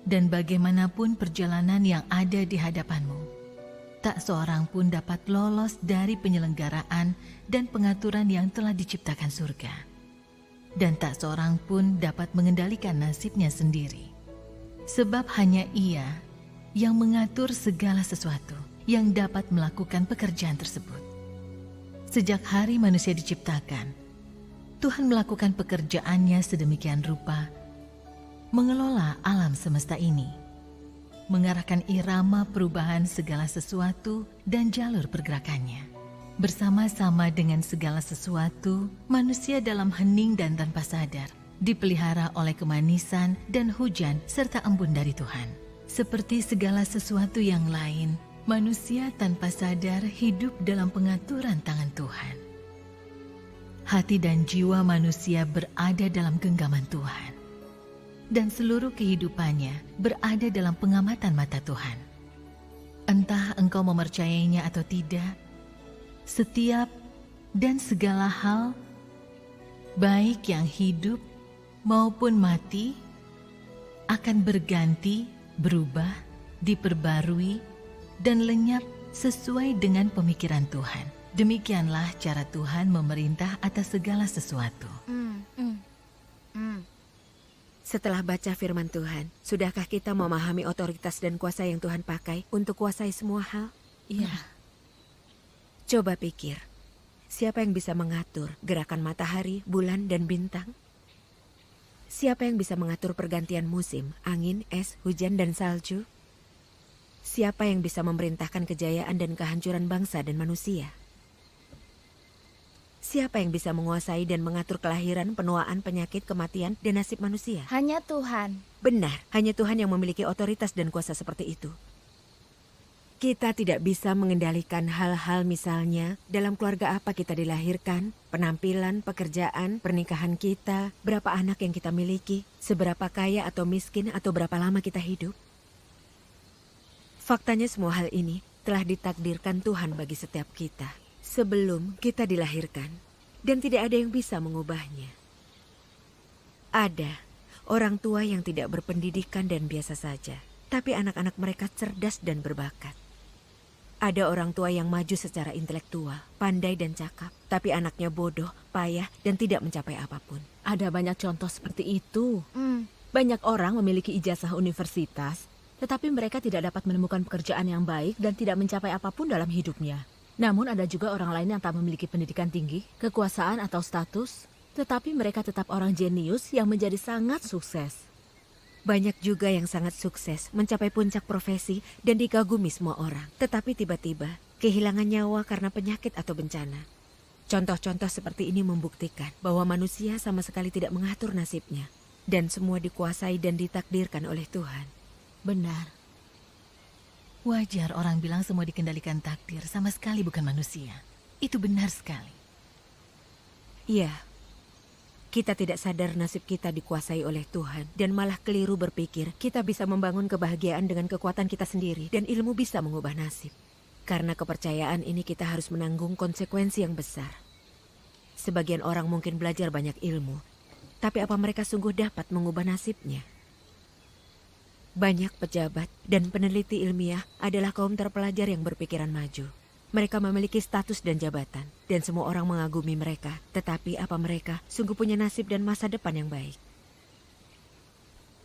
dan bagaimanapun perjalanan yang ada di hadapanmu, tak seorang pun dapat lolos dari penyelenggaraan dan pengaturan yang telah diciptakan surga. Dan tak seorang pun dapat mengendalikan nasibnya sendiri. Sebab hanya Ia yang mengatur segala sesuatu yang dapat melakukan pekerjaan tersebut. Sejak hari manusia diciptakan, Tuhan melakukan pekerjaannya sedemikian rupa, mengelola alam semesta ini, mengarahkan irama perubahan segala sesuatu dan jalur pergerakannya. Bersama-sama dengan segala sesuatu, manusia dalam hening dan tanpa sadar, dipelihara oleh kemanisan dan hujan serta embun dari Tuhan. Seperti segala sesuatu yang lain, manusia tanpa sadar hidup dalam pengaturan tangan Tuhan. Hati dan jiwa manusia berada dalam genggaman Tuhan. Dan seluruh kehidupannya berada dalam pengamatan mata Tuhan. Entah engkau mempercayainya atau tidak, setiap dan segala hal, baik yang hidup maupun mati, akan berganti, berubah, diperbarui, dan lenyap sesuai dengan pemikiran Tuhan. Demikianlah cara Tuhan memerintah atas segala sesuatu. Setelah baca firman Tuhan, sudahkah kita memahami otoritas dan kuasa yang Tuhan pakai untuk kuasai semua hal? Iya. Coba pikir, siapa yang bisa mengatur gerakan matahari, bulan, dan bintang? Siapa yang bisa mengatur pergantian musim, angin, es, hujan, dan salju? Siapa yang bisa memerintahkan kejayaan dan kehancuran bangsa dan manusia? Siapa yang bisa menguasai dan mengatur kelahiran, penuaan, penyakit, kematian, dan nasib manusia? Hanya Tuhan. Benar, hanya Tuhan yang memiliki otoritas dan kuasa seperti itu. Kita tidak bisa mengendalikan hal-hal misalnya dalam keluarga apa kita dilahirkan, penampilan, pekerjaan, pernikahan kita, berapa anak yang kita miliki, seberapa kaya atau miskin atau berapa lama kita hidup. Faktanya semua hal ini telah ditakdirkan Tuhan bagi setiap kita sebelum kita dilahirkan, dan tidak ada yang bisa mengubahnya. Ada orang tua yang tidak berpendidikan dan biasa saja, tapi anak-anak mereka cerdas dan berbakat. Ada orang tua yang maju secara intelektual, pandai dan cakap, tapi anaknya bodoh, payah, dan tidak mencapai apapun. Ada banyak contoh seperti itu. Banyak orang memiliki ijazah universitas, tetapi mereka tidak dapat menemukan pekerjaan yang baik dan tidak mencapai apapun dalam hidupnya. Namun ada juga orang lain yang tak memiliki pendidikan tinggi, kekuasaan atau status, tetapi mereka tetap orang jenius yang menjadi sangat sukses. Banyak juga yang sangat sukses mencapai puncak profesi dan dikagumi semua orang. Tetapi tiba-tiba kehilangan nyawa karena penyakit atau bencana. Contoh-contoh seperti ini membuktikan bahwa manusia sama sekali tidak mengatur nasibnya. Dan semua dikuasai dan ditakdirkan oleh Tuhan. Benar. Wajar orang bilang semua dikendalikan takdir, sama sekali bukan manusia. Itu benar sekali. Iya. Kita tidak sadar nasib kita dikuasai oleh Tuhan dan malah keliru berpikir kita bisa membangun kebahagiaan dengan kekuatan kita sendiri dan ilmu bisa mengubah nasib. Karena kepercayaan ini kita harus menanggung konsekuensi yang besar. Sebagian orang mungkin belajar banyak ilmu, tapi apa mereka sungguh dapat mengubah nasibnya? Banyak pejabat dan peneliti ilmiah adalah kaum terpelajar yang berpikiran maju. Mereka memiliki status dan jabatan, dan semua orang mengagumi mereka. Tetapi apa mereka sungguh punya nasib dan masa depan yang baik?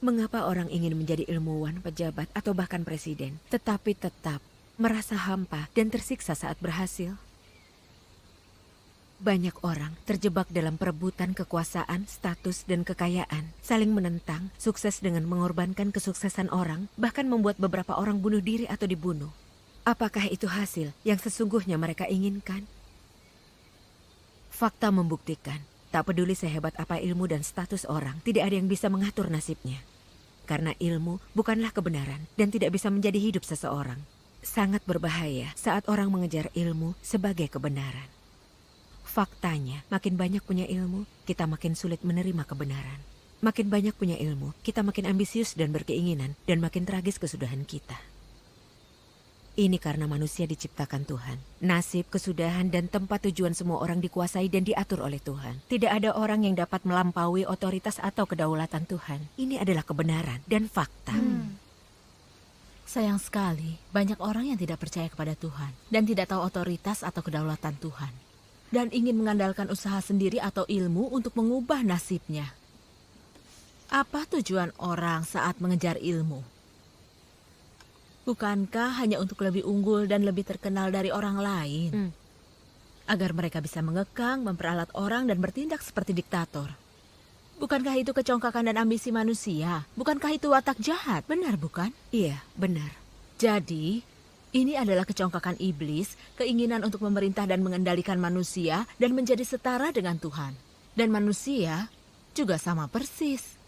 Mengapa orang ingin menjadi ilmuwan, pejabat, atau bahkan presiden, tetapi tetap merasa hampa dan tersiksa saat berhasil? Banyak orang terjebak dalam perebutan kekuasaan, status, dan kekayaan, saling menentang, sukses dengan mengorbankan kesuksesan orang, bahkan membuat beberapa orang bunuh diri atau dibunuh. Apakah itu hasil yang sesungguhnya mereka inginkan? Fakta membuktikan, tak peduli sehebat apa ilmu dan status orang, tidak ada yang bisa mengatur nasibnya. Karena ilmu bukanlah kebenaran dan tidak bisa menjadi hidup seseorang. Sangat berbahaya saat orang mengejar ilmu sebagai kebenaran. Faktanya, makin banyak punya ilmu, kita makin sulit menerima kebenaran. Makin banyak punya ilmu, kita makin ambisius dan berkeinginan, dan makin tragis kesudahan kita. Ini karena manusia diciptakan Tuhan. Nasib, kesudahan, dan tempat tujuan semua orang dikuasai dan diatur oleh Tuhan. Tidak ada orang yang dapat melampaui otoritas atau kedaulatan Tuhan. Ini adalah kebenaran dan fakta. Sayang sekali, banyak orang yang tidak percaya kepada Tuhan dan tidak tahu otoritas atau kedaulatan Tuhan. Dan ingin mengandalkan usaha sendiri atau ilmu untuk mengubah nasibnya. Apa tujuan orang saat mengejar ilmu? Bukankah hanya untuk lebih unggul dan lebih terkenal dari orang lain? Agar mereka bisa mengekang, memperalat orang, dan bertindak seperti diktator. Bukankah itu kecongkakan dan ambisi manusia? Bukankah itu watak jahat? Benar bukan? Iya, benar. Jadi, ini adalah kecongkakan iblis, keinginan untuk memerintah dan mengendalikan manusia dan menjadi setara dengan Tuhan. Dan manusia juga sama persis.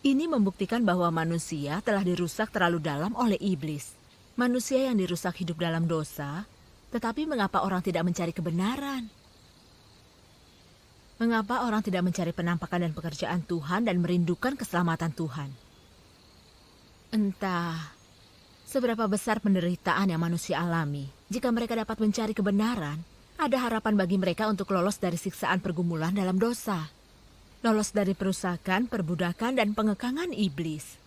Ini membuktikan bahwa manusia telah dirusak terlalu dalam oleh iblis. Manusia yang dirusak hidup dalam dosa, tetapi mengapa orang tidak mencari kebenaran? Mengapa orang tidak mencari penampakan dan pekerjaan Tuhan dan merindukan keselamatan Tuhan? Entah seberapa besar penderitaan yang manusia alami. Jika mereka dapat mencari kebenaran, ada harapan bagi mereka untuk lolos dari siksaan pergumulan dalam dosa. Lolos dari perusakan, perbudakan, dan pengekangan iblis.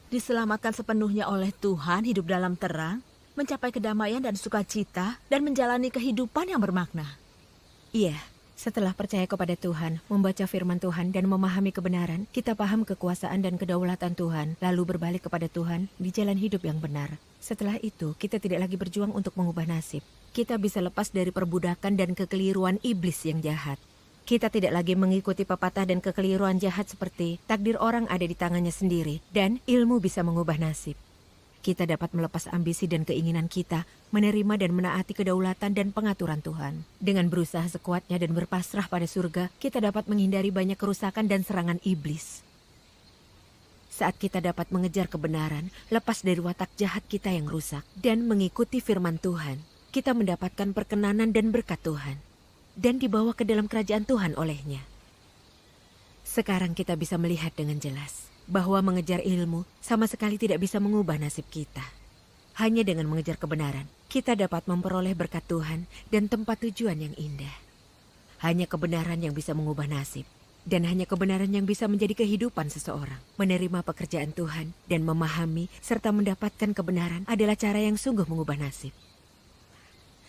Diselamatkan sepenuhnya oleh Tuhan, hidup dalam terang, mencapai kedamaian dan sukacita, dan menjalani kehidupan yang bermakna. Iya, setelah percaya kepada Tuhan, membaca firman Tuhan, dan memahami kebenaran, kita paham kekuasaan dan kedaulatan Tuhan, lalu berbalik kepada Tuhan di jalan hidup yang benar. Setelah itu, kita tidak lagi berjuang untuk mengubah nasib. Kita bisa lepas dari perbudakan dan kekeliruan iblis yang jahat. Kita tidak lagi mengikuti pepatah dan kekeliruan jahat seperti takdir orang ada di tangannya sendiri dan ilmu bisa mengubah nasib. Kita dapat melepas ambisi dan keinginan kita, menerima dan menaati kedaulatan dan pengaturan Tuhan. Dengan berusaha sekuatnya dan berpasrah pada surga, kita dapat menghindari banyak kerusakan dan serangan iblis. Saat kita dapat mengejar kebenaran, lepas dari watak jahat kita yang rusak, dan mengikuti firman Tuhan, kita mendapatkan perkenanan dan berkat Tuhan. Dan dibawa ke dalam kerajaan Tuhan olehnya. Sekarang kita bisa melihat dengan jelas bahwa mengejar ilmu sama sekali tidak bisa mengubah nasib kita. Hanya dengan mengejar kebenaran, kita dapat memperoleh berkat Tuhan dan tempat tujuan yang indah. Hanya kebenaran yang bisa mengubah nasib. Dan hanya kebenaran yang bisa menjadi kehidupan seseorang. Menerima pekerjaan Tuhan dan memahami serta mendapatkan kebenaran adalah cara yang sungguh mengubah nasib.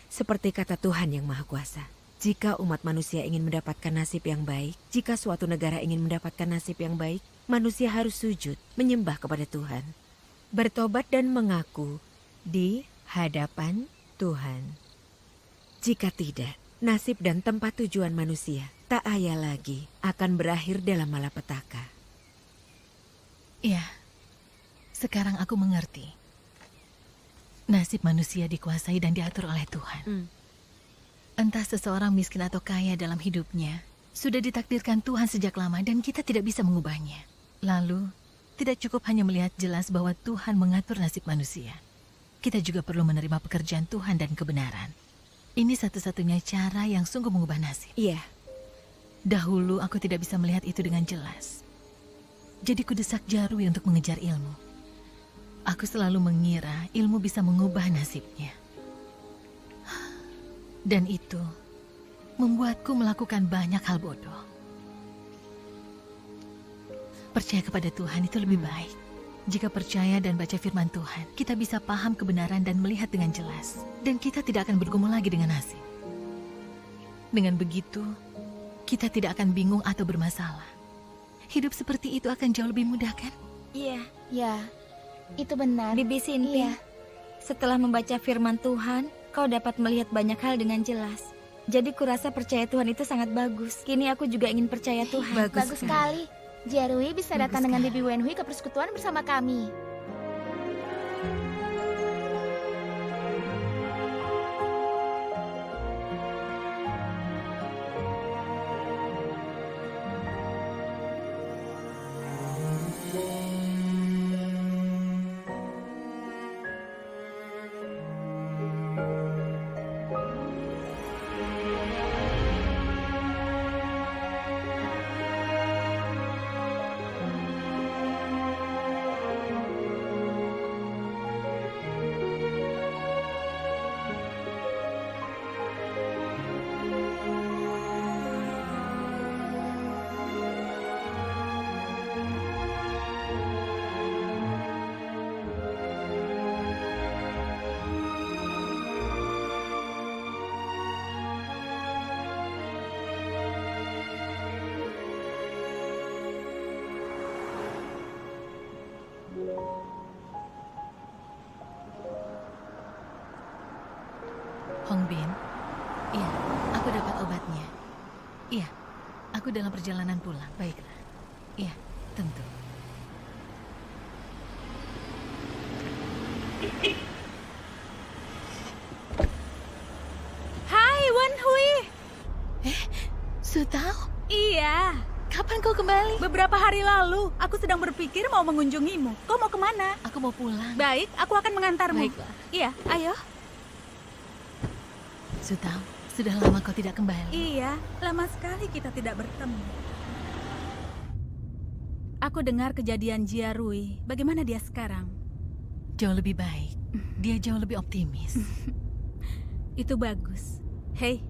Seperti kata Tuhan yang Maha Kuasa. Jika umat manusia ingin mendapatkan nasib yang baik, jika suatu negara ingin mendapatkan nasib yang baik, manusia harus sujud, menyembah kepada Tuhan, bertobat dan mengaku di hadapan Tuhan. Jika tidak, nasib dan tempat tujuan manusia tak ayal lagi akan berakhir dalam malapetaka. Ya, sekarang aku mengerti. Nasib manusia dikuasai dan diatur oleh Tuhan. Entah seseorang miskin atau kaya dalam hidupnya, sudah ditakdirkan Tuhan sejak lama dan kita tidak bisa mengubahnya. Lalu, tidak cukup hanya melihat jelas bahwa Tuhan mengatur nasib manusia. Kita juga perlu menerima pekerjaan Tuhan dan kebenaran. Ini satu-satunya cara yang sungguh mengubah nasib. Iya. Dahulu aku tidak bisa melihat itu dengan jelas. Jadi kudesak Jarwi untuk mengejar ilmu. Aku selalu mengira ilmu bisa mengubah nasibnya. Dan itu membuatku melakukan banyak hal bodoh. Percaya kepada Tuhan itu lebih baik. Jika percaya dan baca firman Tuhan, kita bisa paham kebenaran dan melihat dengan jelas. Dan kita tidak akan bergumul lagi dengan nasib. Dengan begitu, kita tidak akan bingung atau bermasalah. Hidup seperti itu akan jauh lebih mudah, kan? Iya. Ya, itu benar. Bibi Sinti, setelah membaca firman Tuhan, kau dapat melihat banyak hal dengan jelas. Jadi kurasa percaya Tuhan itu sangat bagus. Kini aku juga ingin percaya Tuhan. Bagus sekali. Jarwi bisa datang dengan Bibi Wenhui ke persekutuan bersama kami. Hongbin, iya, aku dapat obatnya. Iya, aku dalam perjalanan pulang. Baiklah. Iya, tentu. Hai, Wen Hui. Sutao? Iya. Kapan kau kembali? Beberapa hari lalu. Aku sedang berpikir mau mengunjungimu. Kau mau kemana? Aku mau pulang. Baik, aku akan mengantarmu. Baiklah. Iya, ayo. Sutao, sudah lama kau tidak kembali. Iya, lama sekali kita tidak bertemu. Aku dengar kejadian Jia Rui. Bagaimana dia sekarang? Jauh lebih baik. Dia jauh lebih optimis. Itu bagus. Hei,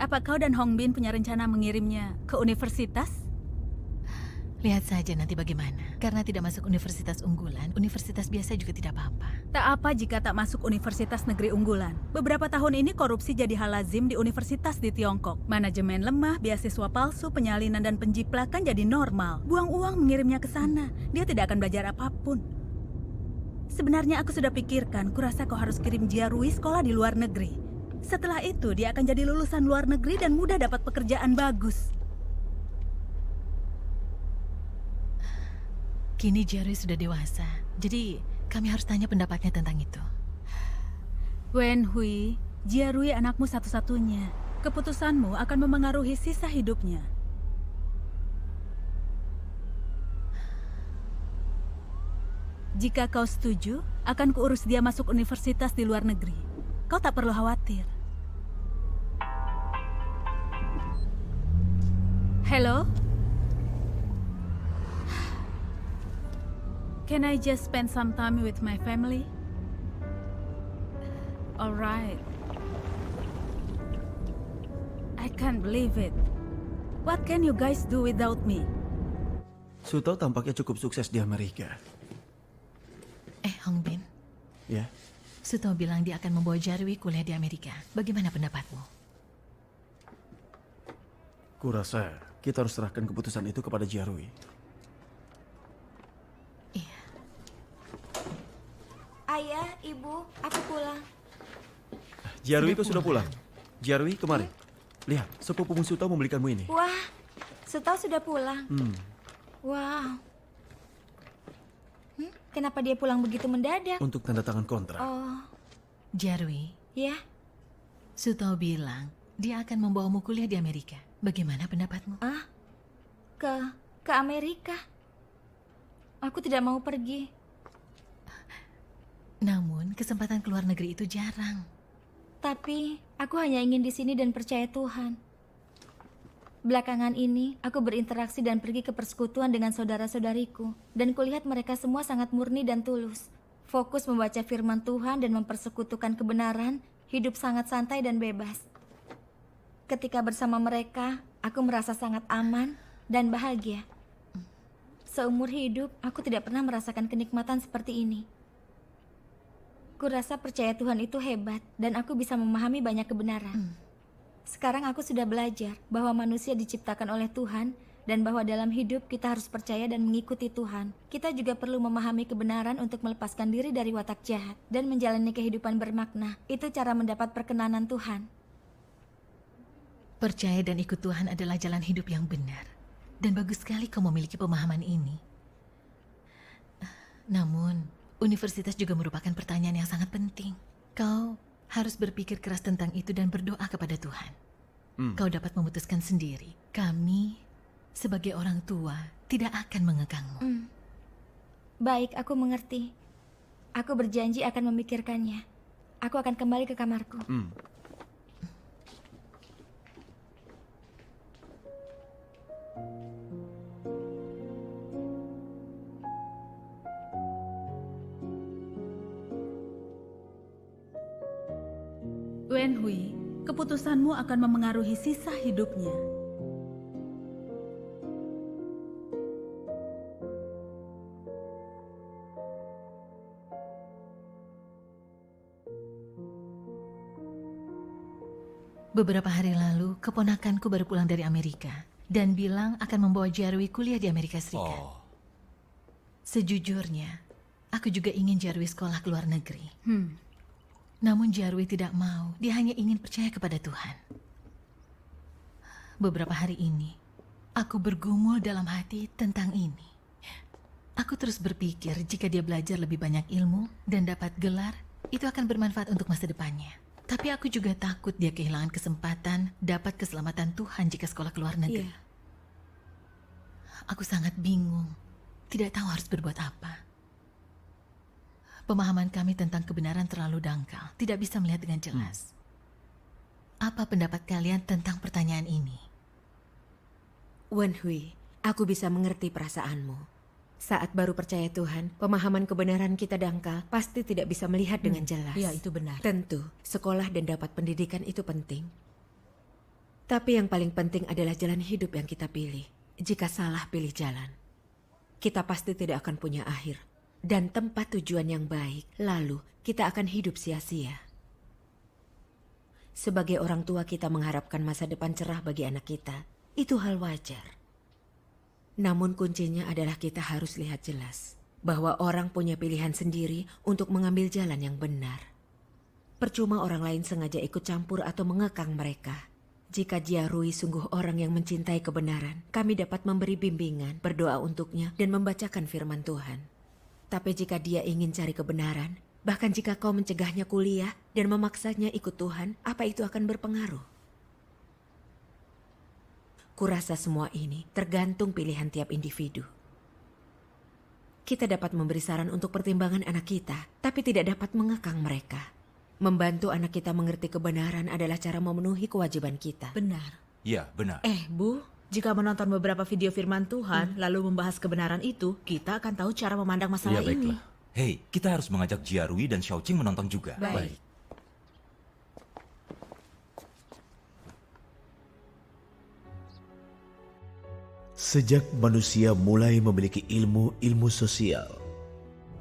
apa kau dan Hongbin punya rencana mengirimnya ke universitas? Lihat saja nanti bagaimana. Karena tidak masuk universitas unggulan, universitas biasa juga tidak apa-apa. Tak apa jika tak masuk universitas negeri unggulan. Beberapa tahun ini korupsi jadi hal lazim di universitas di Tiongkok. Manajemen lemah, beasiswa palsu, penyalinan dan penjiplakan jadi normal. Buang uang mengirimnya ke sana. Dia tidak akan belajar apapun. Sebenarnya aku sudah pikirkan, kurasa kau harus kirim Jia Rui sekolah di luar negeri. Setelah itu dia akan jadi lulusan luar negeri dan mudah dapat pekerjaan bagus. Kini Jia Rui sudah dewasa, jadi kami harus tanya pendapatnya tentang itu. Wen Hui, Jia Rui anakmu satu-satunya. Keputusanmu akan memengaruhi sisa hidupnya. Jika kau setuju, akan kuurus dia masuk universitas di luar negeri. Kau tak perlu khawatir. Hello? Can I just spend some time with my family? All right. I can't believe it. What can you guys do without me? Sutao tampaknya cukup sukses di Amerika. Hongbin. Ya. Sutao bilang dia akan membawa Jia Rui kuliah di Amerika. Bagaimana pendapatmu? Kurasa kita harus serahkan keputusan itu kepada Jia Rui. Ayah, Ibu, aku pulang. Jia Rui kau sudah pulang? Jia Rui, kemari. Lihat, sepupumu Sutao membelikanmu ini. Wah, Sutao sudah pulang. Wow. Kenapa dia pulang begitu mendadak? Untuk tanda tangan kontrak. Oh. Jia Rui. Ya. Sutao bilang dia akan membawamu kuliah di Amerika. Bagaimana pendapatmu? Ke Amerika. Aku tidak mau pergi. Namun, kesempatan keluar negeri itu jarang. Tapi, aku hanya ingin di sini dan percaya Tuhan. Belakangan ini, aku berinteraksi dan pergi ke persekutuan dengan saudara-saudariku. Dan kulihat mereka semua sangat murni dan tulus. Fokus membaca firman Tuhan dan mempersekutukan kebenaran, hidup sangat santai dan bebas. Ketika bersama mereka, aku merasa sangat aman dan bahagia. Seumur hidup, aku tidak pernah merasakan kenikmatan seperti ini. Kurasa percaya Tuhan itu hebat dan aku bisa memahami banyak kebenaran. Sekarang aku sudah belajar bahwa manusia diciptakan oleh Tuhan dan bahwa dalam hidup kita harus percaya dan mengikuti Tuhan. Kita juga perlu memahami kebenaran untuk melepaskan diri dari watak jahat dan menjalani kehidupan bermakna. Itu cara mendapat perkenanan Tuhan. Percaya dan ikut Tuhan adalah jalan hidup yang benar. Dan bagus sekali kau memiliki pemahaman ini. Namun, universitas juga merupakan pertanyaan yang sangat penting. Kau harus berpikir keras tentang itu dan berdoa kepada Tuhan. Kau dapat memutuskan sendiri. Kami, sebagai orang tua, tidak akan mengekangmu. Baik, aku mengerti. Aku berjanji akan memikirkannya. Aku akan kembali ke kamarku. Wen Hui, keputusanmu akan memengaruhi sisa hidupnya. Beberapa hari lalu, keponakanku baru pulang dari Amerika dan bilang akan membawa Jia Rui kuliah di Amerika Serikat. Sejujurnya, aku juga ingin Jia Rui sekolah ke luar negeri. Namun Jarwi tidak mau, dia hanya ingin percaya kepada Tuhan. Beberapa hari ini, aku bergumul dalam hati tentang ini. Aku terus berpikir jika dia belajar lebih banyak ilmu dan dapat gelar, itu akan bermanfaat untuk masa depannya. Tapi aku juga takut dia kehilangan kesempatan dapat keselamatan Tuhan jika sekolah ke luar negeri. Iya. Aku sangat bingung, tidak tahu harus berbuat apa. Pemahaman kami tentang kebenaran terlalu dangkal, tidak bisa melihat dengan jelas. Apa pendapat kalian tentang pertanyaan ini? Wen Hui, aku bisa mengerti perasaanmu. Saat baru percaya Tuhan, pemahaman kebenaran kita dangkal, pasti tidak bisa melihat dengan jelas. Ya, itu benar. Tentu, sekolah dan dapat pendidikan itu penting. Tapi yang paling penting adalah jalan hidup yang kita pilih. Jika salah pilih jalan, kita pasti tidak akan punya akhir dan tempat tujuan yang baik, lalu kita akan hidup sia-sia. Sebagai orang tua kita mengharapkan masa depan cerah bagi anak kita, itu hal wajar. Namun kuncinya adalah kita harus lihat jelas bahwa orang punya pilihan sendiri untuk mengambil jalan yang benar. Percuma orang lain sengaja ikut campur atau mengekang mereka. Jika Jarwi sungguh orang yang mencintai kebenaran, kami dapat memberi bimbingan, berdoa untuknya, dan membacakan firman Tuhan. Tapi jika dia ingin cari kebenaran, bahkan jika kau mencegahnya kuliah dan memaksanya ikut Tuhan, apa itu akan berpengaruh? Kurasa semua ini tergantung pilihan tiap individu. Kita dapat memberi saran untuk pertimbangan anak kita, tapi tidak dapat mengekang mereka. Membantu anak kita mengerti kebenaran adalah cara memenuhi kewajiban kita. Benar. Ya, benar. Bu, jika menonton beberapa video firman Tuhan, lalu membahas kebenaran itu, kita akan tahu cara memandang masalah ini. Hei, kita harus mengajak Jarwi dan Xiaoqing menonton juga. Baik. Sejak manusia mulai memiliki ilmu sosial,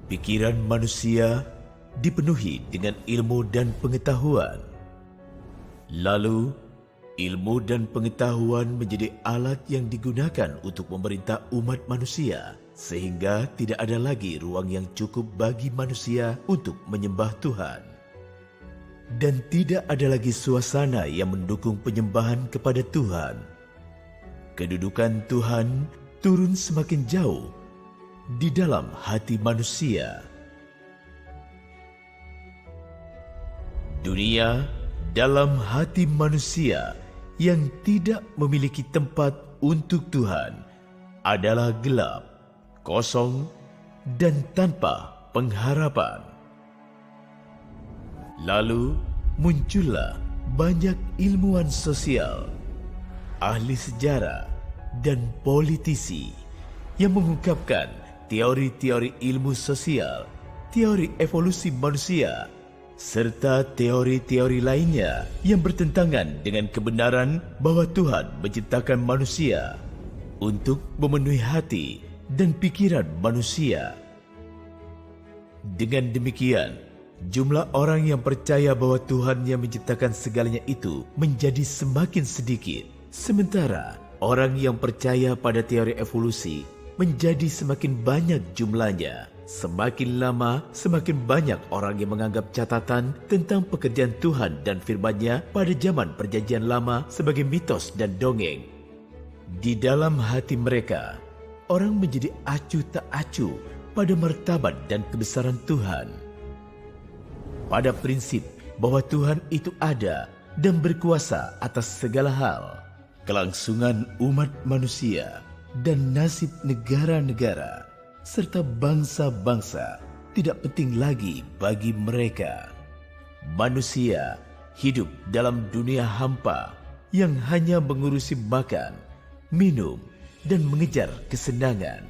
pikiran manusia dipenuhi dengan ilmu dan pengetahuan. Lalu, ilmu dan pengetahuan menjadi alat yang digunakan untuk memerintah umat manusia, sehingga tidak ada lagi ruang yang cukup bagi manusia untuk menyembah Tuhan. Dan tidak ada lagi suasana yang mendukung penyembahan kepada Tuhan. Kedudukan Tuhan turun semakin jauh di dalam hati manusia. Dunia dalam hati manusia yang tidak memiliki tempat untuk Tuhan adalah gelap, kosong, dan tanpa pengharapan. Lalu muncullah banyak ilmuwan sosial, ahli sejarah, dan politisi yang mengungkapkan teori-teori ilmu sosial, teori evolusi manusia, serta teori-teori lainnya yang bertentangan dengan kebenaran bahwa Tuhan menciptakan manusia untuk memenuhi hati dan pikiran manusia. Dengan demikian, jumlah orang yang percaya bahwa Tuhan yang menciptakan segalanya itu menjadi semakin sedikit, sementara orang yang percaya pada teori evolusi menjadi semakin banyak jumlahnya. Semakin lama, semakin banyak orang yang menganggap catatan tentang pekerjaan Tuhan dan firman-Nya pada zaman Perjanjian Lama sebagai mitos dan dongeng. Di dalam hati mereka, orang menjadi acuh tak acuh pada martabat dan kebesaran Tuhan. Pada prinsip bahwa Tuhan itu ada dan berkuasa atas segala hal, kelangsungan umat manusia, dan nasib negara-negara serta bangsa-bangsa tidak penting lagi bagi mereka. Manusia hidup dalam dunia hampa yang hanya mengurusi makan, minum, dan mengejar kesenangan.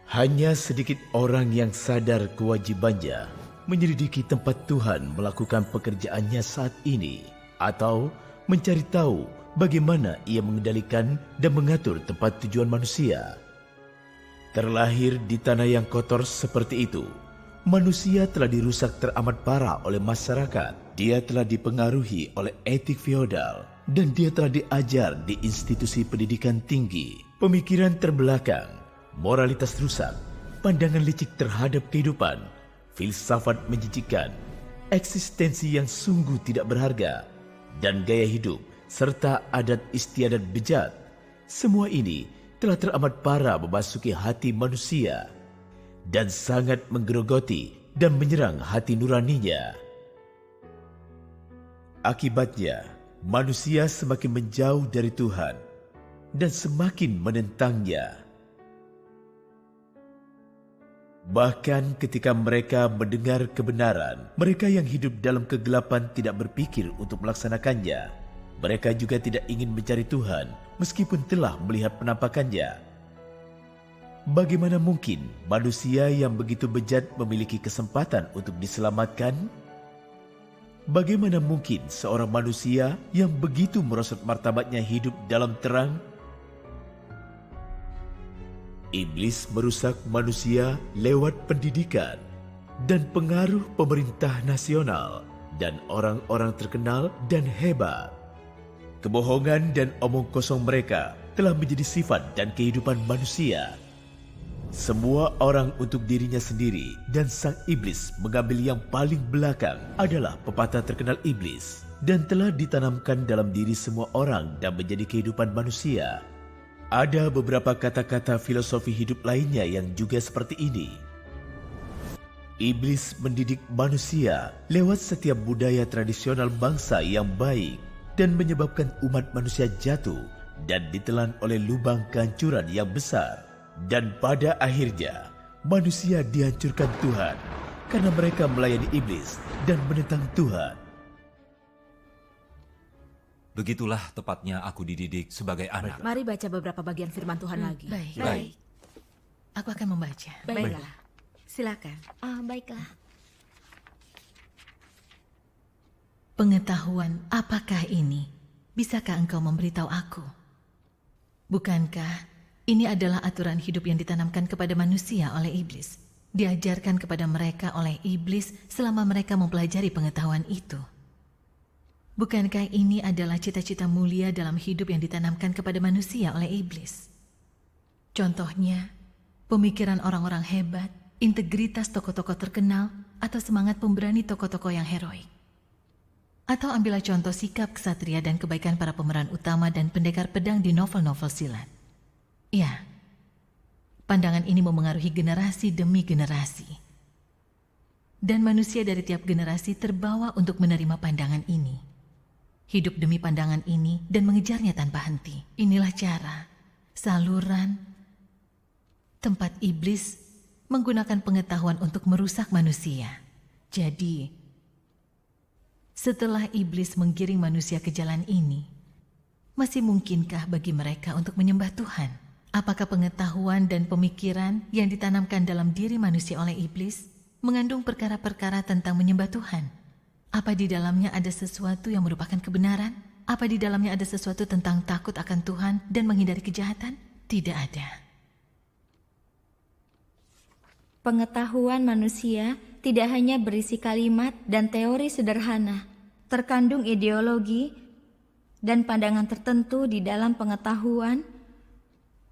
Hanya sedikit orang yang sadar kewajibannya menyelidiki tempat Tuhan melakukan pekerjaannya saat ini, atau mencari tahu bagaimana ia mengendalikan dan mengatur tempat tujuan manusia. Terlahir di tanah yang kotor seperti itu, manusia telah dirusak teramat parah oleh masyarakat. Dia telah dipengaruhi oleh etik feodal, dan dia telah diajar di institusi pendidikan tinggi. Pemikiran terbelakang, moralitas rusak, pandangan licik terhadap kehidupan, filsafat menjijikkan, eksistensi yang sungguh tidak berharga, dan gaya hidup serta adat istiadat bejat. Semua ini telah teramat parah memasuki hati manusia dan sangat menggerogoti dan menyerang hati nuraninya. Akibatnya, manusia semakin menjauh dari Tuhan dan semakin menentangnya. Bahkan ketika mereka mendengar kebenaran, mereka yang hidup dalam kegelapan tidak berpikir untuk melaksanakannya. Mereka juga tidak ingin mencari Tuhan meskipun telah melihat penampakannya. Bagaimana mungkin manusia yang begitu bejat memiliki kesempatan untuk diselamatkan? Bagaimana mungkin seorang manusia yang begitu merosot martabatnya hidup dalam terang? Iblis merusak manusia lewat pendidikan dan pengaruh pemerintah nasional dan orang-orang terkenal dan hebat. Kebohongan dan omong kosong mereka telah menjadi sifat dan kehidupan manusia. Semua orang untuk dirinya sendiri dan sang iblis mengambil yang paling belakang adalah pepatah terkenal iblis dan telah ditanamkan dalam diri semua orang dan menjadi kehidupan manusia. Ada beberapa kata-kata filosofi hidup lainnya yang juga seperti ini. Iblis mendidik manusia lewat setiap budaya tradisional bangsa yang baik dan menyebabkan umat manusia jatuh dan ditelan oleh lubang kehancuran yang besar. Dan pada akhirnya, manusia dihancurkan Tuhan karena mereka melayani iblis dan menentang Tuhan. Begitulah tepatnya aku dididik sebagai anak. Mari baca beberapa bagian firman Tuhan lagi. Baik. Aku akan membaca. Baiklah. Silakan. Baiklah. Pengetahuan apakah ini? Bisakah engkau memberitahu aku? Bukankah ini adalah aturan hidup yang ditanamkan kepada manusia oleh iblis? Diajarkan kepada mereka oleh iblis selama mereka mempelajari pengetahuan itu. Bukankah ini adalah cita-cita mulia dalam hidup yang ditanamkan kepada manusia oleh iblis? Contohnya, pemikiran orang-orang hebat, integritas tokoh-tokoh terkenal, atau semangat pemberani tokoh-tokoh yang heroik. Atau ambillah contoh sikap ksatria dan kebaikan para pemeran utama dan pendekar pedang di novel-novel silat. Ya, pandangan ini memengaruhi generasi demi generasi. Dan manusia dari tiap generasi terbawa untuk menerima pandangan ini. Hidup demi pandangan ini dan mengejarnya tanpa henti. Inilah cara, saluran, tempat iblis menggunakan pengetahuan untuk merusak manusia. Jadi, setelah iblis menggiring manusia ke jalan ini, masih mungkinkah bagi mereka untuk menyembah Tuhan? Apakah pengetahuan dan pemikiran yang ditanamkan dalam diri manusia oleh iblis mengandung perkara-perkara tentang menyembah Tuhan? Apa di dalamnya ada sesuatu yang merupakan kebenaran? Apa di dalamnya ada sesuatu tentang takut akan Tuhan dan menghindari kejahatan? Tidak ada. Pengetahuan manusia tidak hanya berisi kalimat dan teori sederhana, terkandung ideologi dan pandangan tertentu di dalam pengetahuan,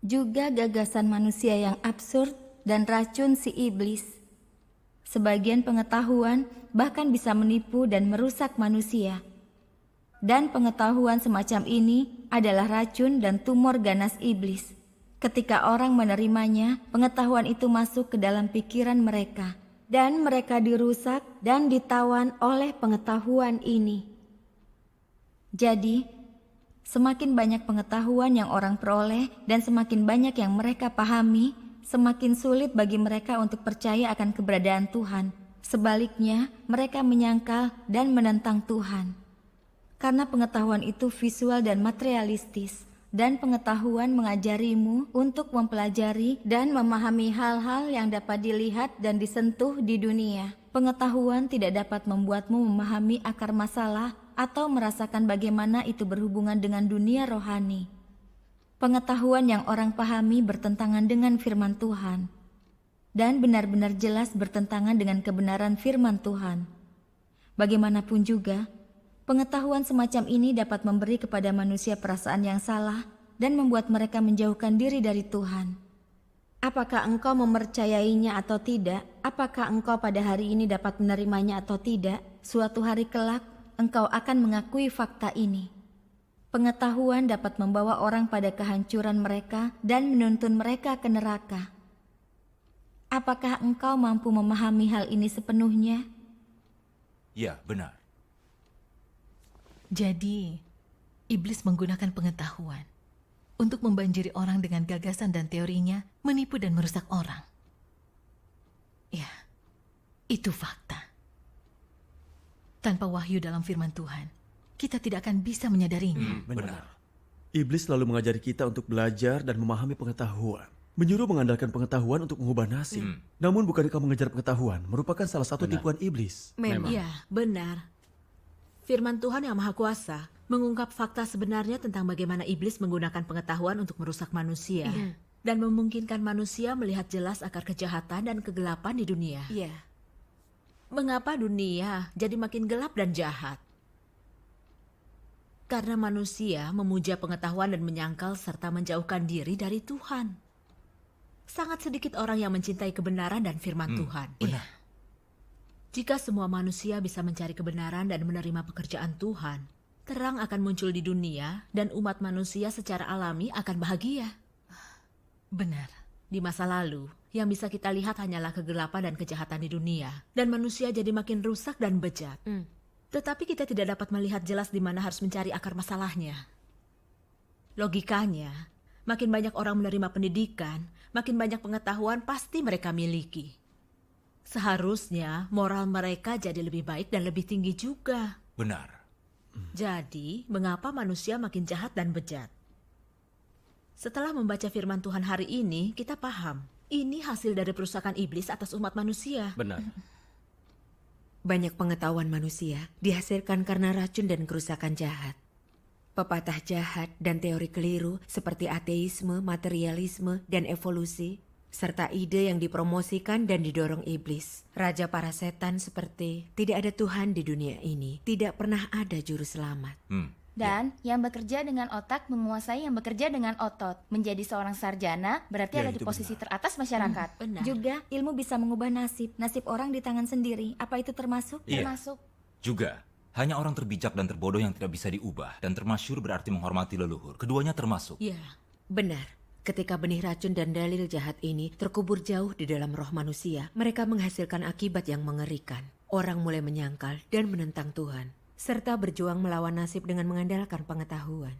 juga gagasan manusia yang absurd dan racun si iblis. Sebagian pengetahuan bahkan bisa menipu dan merusak manusia. Dan pengetahuan semacam ini adalah racun dan tumor ganas iblis. Ketika orang menerimanya, pengetahuan itu masuk ke dalam pikiran mereka. Dan mereka dirusak dan ditawan oleh pengetahuan ini. Jadi, semakin banyak pengetahuan yang orang peroleh dan semakin banyak yang mereka pahami, semakin sulit bagi mereka untuk percaya akan keberadaan Tuhan. Sebaliknya, mereka menyangkal dan menentang Tuhan. Karena pengetahuan itu visual dan materialistis, dan pengetahuan mengajarimu untuk mempelajari dan memahami hal-hal yang dapat dilihat dan disentuh di dunia. Pengetahuan tidak dapat membuatmu memahami akar masalah atau merasakan bagaimana itu berhubungan dengan dunia rohani. Pengetahuan yang orang pahami bertentangan dengan firman Tuhan dan benar-benar jelas bertentangan dengan kebenaran firman Tuhan. Bagaimanapun juga, pengetahuan semacam ini dapat memberi kepada manusia perasaan yang salah dan membuat mereka menjauhkan diri dari Tuhan. Apakah engkau mempercayainya atau tidak? Apakah engkau pada hari ini dapat menerimanya atau tidak? Suatu hari kelak, engkau akan mengakui fakta ini. Pengetahuan dapat membawa orang pada kehancuran mereka dan menuntun mereka ke neraka. Apakah engkau mampu memahami hal ini sepenuhnya? Ya, benar. Jadi, iblis menggunakan pengetahuan untuk membanjiri orang dengan gagasan dan teorinya, menipu dan merusak orang. Ya, itu fakta. Tanpa wahyu dalam firman Tuhan, kita tidak akan bisa menyadarinya. Benar. Iblis selalu mengajari kita untuk belajar dan memahami pengetahuan. Menyuruh mengandalkan pengetahuan untuk mengubah nasib. Namun bukankah mengejar pengetahuan merupakan salah satu tipuan iblis? Memang. Ya, benar. Firman Tuhan yang Maha Kuasa mengungkap fakta sebenarnya tentang bagaimana iblis menggunakan pengetahuan untuk merusak manusia. Dan memungkinkan manusia melihat jelas akar kejahatan dan kegelapan di dunia. Iya. Mengapa dunia jadi makin gelap dan jahat? Karena manusia memuja pengetahuan dan menyangkal serta menjauhkan diri dari Tuhan. Sangat sedikit orang yang mencintai kebenaran dan firman Tuhan. Benar. Jika semua manusia bisa mencari kebenaran dan menerima pekerjaan Tuhan, terang akan muncul di dunia dan umat manusia secara alami akan bahagia. Benar. Di masa lalu, yang bisa kita lihat hanyalah kegelapan dan kejahatan di dunia, dan manusia jadi makin rusak dan bejat. Tetapi kita tidak dapat melihat jelas di mana harus mencari akar masalahnya. Logikanya, makin banyak orang menerima pendidikan, makin banyak pengetahuan pasti mereka miliki. Seharusnya moral mereka jadi lebih baik dan lebih tinggi juga. Benar. Jadi, mengapa manusia makin jahat dan bejat? Setelah membaca firman Tuhan hari ini, kita paham. Ini hasil dari perusakan iblis atas umat manusia. Benar. Banyak pengetahuan manusia dihasilkan karena racun dan kerusakan jahat. Pepatah jahat dan teori keliru seperti ateisme, materialisme, dan evolusi, serta ide yang dipromosikan dan didorong iblis. Raja para setan seperti tidak ada Tuhan di dunia ini, tidak pernah ada juru selamat. Dan yang bekerja dengan otak menguasai yang bekerja dengan otot. Menjadi seorang sarjana berarti ada di posisi teratas masyarakat. Juga ilmu bisa mengubah nasib. Nasib orang di tangan sendiri. Apa itu termasuk? Iya. Termasuk. Juga, hanya orang terbijak dan terbodoh yang tidak bisa diubah. Dan termasyur berarti menghormati leluhur. Keduanya termasuk. Iya. Benar. Ketika benih racun dan dalil jahat ini terkubur jauh di dalam roh manusia, mereka menghasilkan akibat yang mengerikan. Orang mulai menyangkal dan menentang Tuhan, serta berjuang melawan nasib dengan mengandalkan pengetahuan.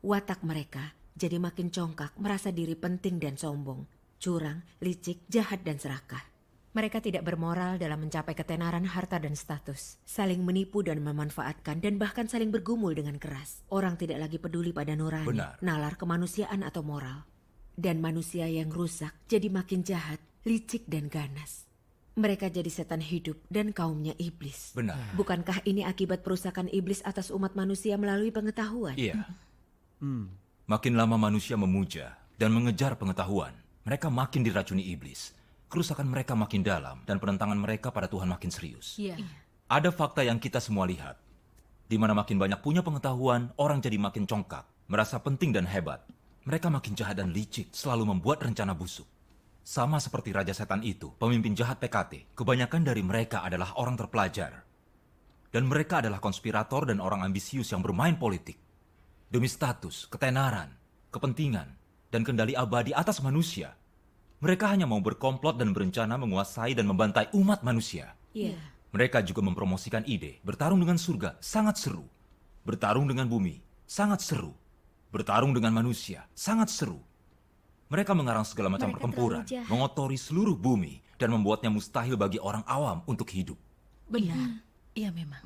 Watak mereka jadi makin congkak, merasa diri penting dan sombong, curang, licik, jahat dan serakah. Mereka tidak bermoral dalam mencapai ketenaran harta dan status, saling menipu dan memanfaatkan, dan bahkan saling bergumul dengan keras. Orang tidak lagi peduli pada nurani, nalar kemanusiaan atau moral. Dan manusia yang rusak jadi makin jahat, licik dan ganas. Mereka jadi setan hidup dan kaumnya iblis. Benar. Bukankah ini akibat perusakan iblis atas umat manusia melalui pengetahuan? Iya. Makin lama manusia memuja dan mengejar pengetahuan, mereka makin diracuni iblis. Kerusakan mereka makin dalam dan penentangan mereka pada Tuhan makin serius. Iya. Ada fakta yang kita semua lihat. Di mana makin banyak punya pengetahuan, orang jadi makin congkak, merasa penting dan hebat. Mereka makin jahat dan licik, selalu membuat rencana busuk. Sama seperti Raja Setan itu, pemimpin jahat PKT, kebanyakan dari mereka adalah orang terpelajar. Dan mereka adalah konspirator dan orang ambisius yang bermain politik. Demi status, ketenaran, kepentingan, dan kendali abadi atas manusia. Mereka hanya mau berkomplot dan berencana menguasai dan membantai umat manusia. Iya. Mereka juga mempromosikan ide, bertarung dengan surga, sangat seru. Bertarung dengan bumi, sangat seru. Bertarung dengan manusia, sangat seru. Mereka mengarang segala macam pertempuran, mengotori seluruh bumi, dan membuatnya mustahil bagi orang awam untuk hidup. Benar. Iya memang.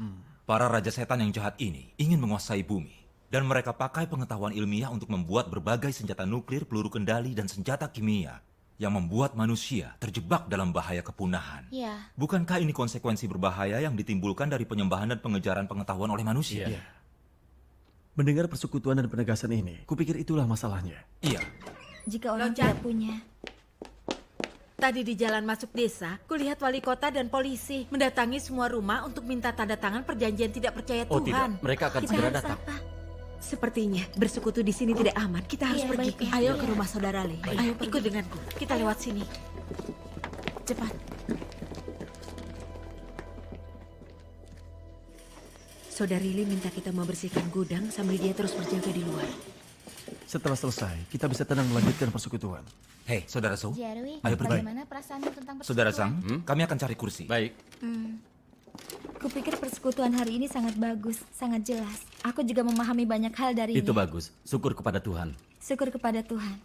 Para raja setan yang jahat ini ingin menguasai bumi. Dan mereka pakai pengetahuan ilmiah untuk membuat berbagai senjata nuklir, peluru kendali, dan senjata kimia yang membuat manusia terjebak dalam bahaya kepunahan. Iya. Bukankah ini konsekuensi berbahaya yang ditimbulkan dari penyembahan dan pengejaran pengetahuan oleh manusia? Iya. Mendengar persekutuan dan penegasan ini, kupikir itulah masalahnya. Iya. Jika orang tidak punya. Tadi di jalan masuk desa, kulihat wali kota dan polisi mendatangi semua rumah untuk minta tanda tangan perjanjian tidak percaya Tuhan. Oh tidak, mereka akan segera datang. Sepertinya bersekutu di sini tidak aman. Kita harus Iya, pergi. baik, ya. Ayo ke rumah saudara Lee. Ayo ikut denganku. Kita lewat sini. Cepat. Saudari Lee minta kita membersihkan gudang sambil dia terus berjaga di luar. Setelah selesai, kita bisa tenang melanjutkan persekutuan. Hei, Saudara Su. Jarwi, Ayo pergi. bagaimana perasaanmu tentang persekutuan? Saudara Sang, kami akan cari kursi. Baik. Kupikir persekutuan hari ini sangat bagus, sangat jelas. Aku juga memahami banyak hal darinya. Itu bagus. Syukur kepada Tuhan. Syukur kepada Tuhan.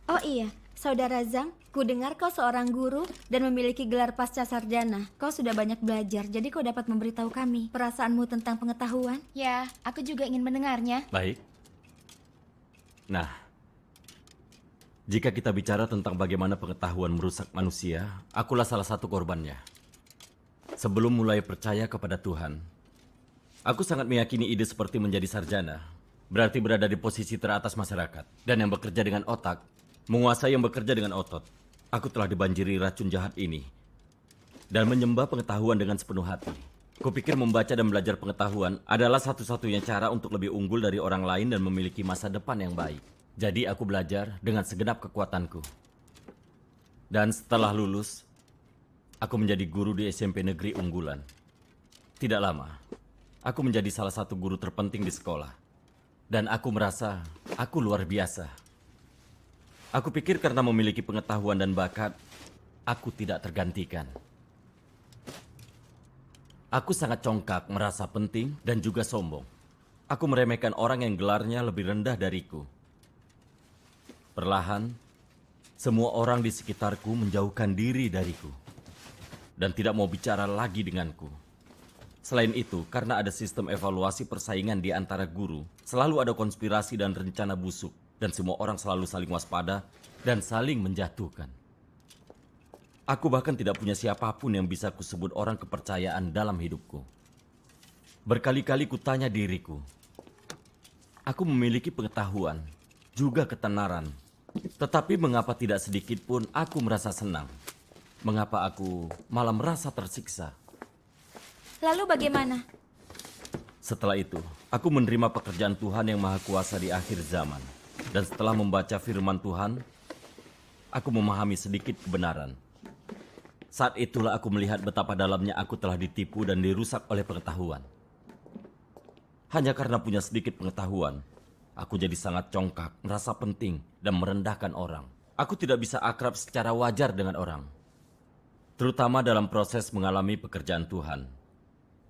Oh iya, Saudara Zhang, ku dengar kau seorang guru dan memiliki gelar pasca sarjana. Kau sudah banyak belajar, jadi kau dapat memberitahu kami perasaanmu tentang pengetahuan. Ya, aku juga ingin mendengarnya. Baik. Nah, jika kita bicara tentang bagaimana pengetahuan merusak manusia, akulah salah satu korbannya. Sebelum mulai percaya kepada Tuhan, aku sangat meyakini ide seperti menjadi sarjana, berarti berada di posisi teratas masyarakat, dan yang bekerja dengan otak, menguasai yang bekerja dengan otot. Aku telah dibanjiri racun jahat ini, dan menyembah pengetahuan dengan sepenuh hati. Kupikir membaca dan belajar pengetahuan adalah satu-satunya cara untuk lebih unggul dari orang lain dan memiliki masa depan yang baik. Jadi aku belajar dengan segenap kekuatanku. Dan setelah lulus, aku menjadi guru di SMP negeri unggulan. Tidak lama, aku menjadi salah satu guru terpenting di sekolah. Dan aku merasa aku luar biasa. Aku pikir karena memiliki pengetahuan dan bakat, aku tidak tergantikan. Aku sangat congkak, merasa penting, dan juga sombong. Aku meremehkan orang yang gelarnya lebih rendah dariku. Perlahan, semua orang di sekitarku menjauhkan diri dariku dan tidak mau bicara lagi denganku. Selain itu, karena ada sistem evaluasi persaingan di antara guru, selalu ada konspirasi dan rencana busuk, dan semua orang selalu saling waspada dan saling menjatuhkan. Aku bahkan tidak punya siapapun yang bisa kusebut orang kepercayaan dalam hidupku. Berkali-kali kutanya diriku, aku memiliki pengetahuan, juga ketenaran. Tetapi mengapa tidak sedikit pun aku merasa senang? Mengapa aku malah merasa tersiksa? Lalu bagaimana? Setelah itu, aku menerima pekerjaan Tuhan yang Maha Kuasa di akhir zaman. Dan setelah membaca firman Tuhan, aku memahami sedikit kebenaran. Saat itulah aku melihat betapa dalamnya aku telah ditipu dan dirusak oleh pengetahuan. Hanya karena punya sedikit pengetahuan, aku jadi sangat congkak, merasa penting, dan merendahkan orang. Aku tidak bisa akrab secara wajar dengan orang, terutama dalam proses mengalami pekerjaan Tuhan.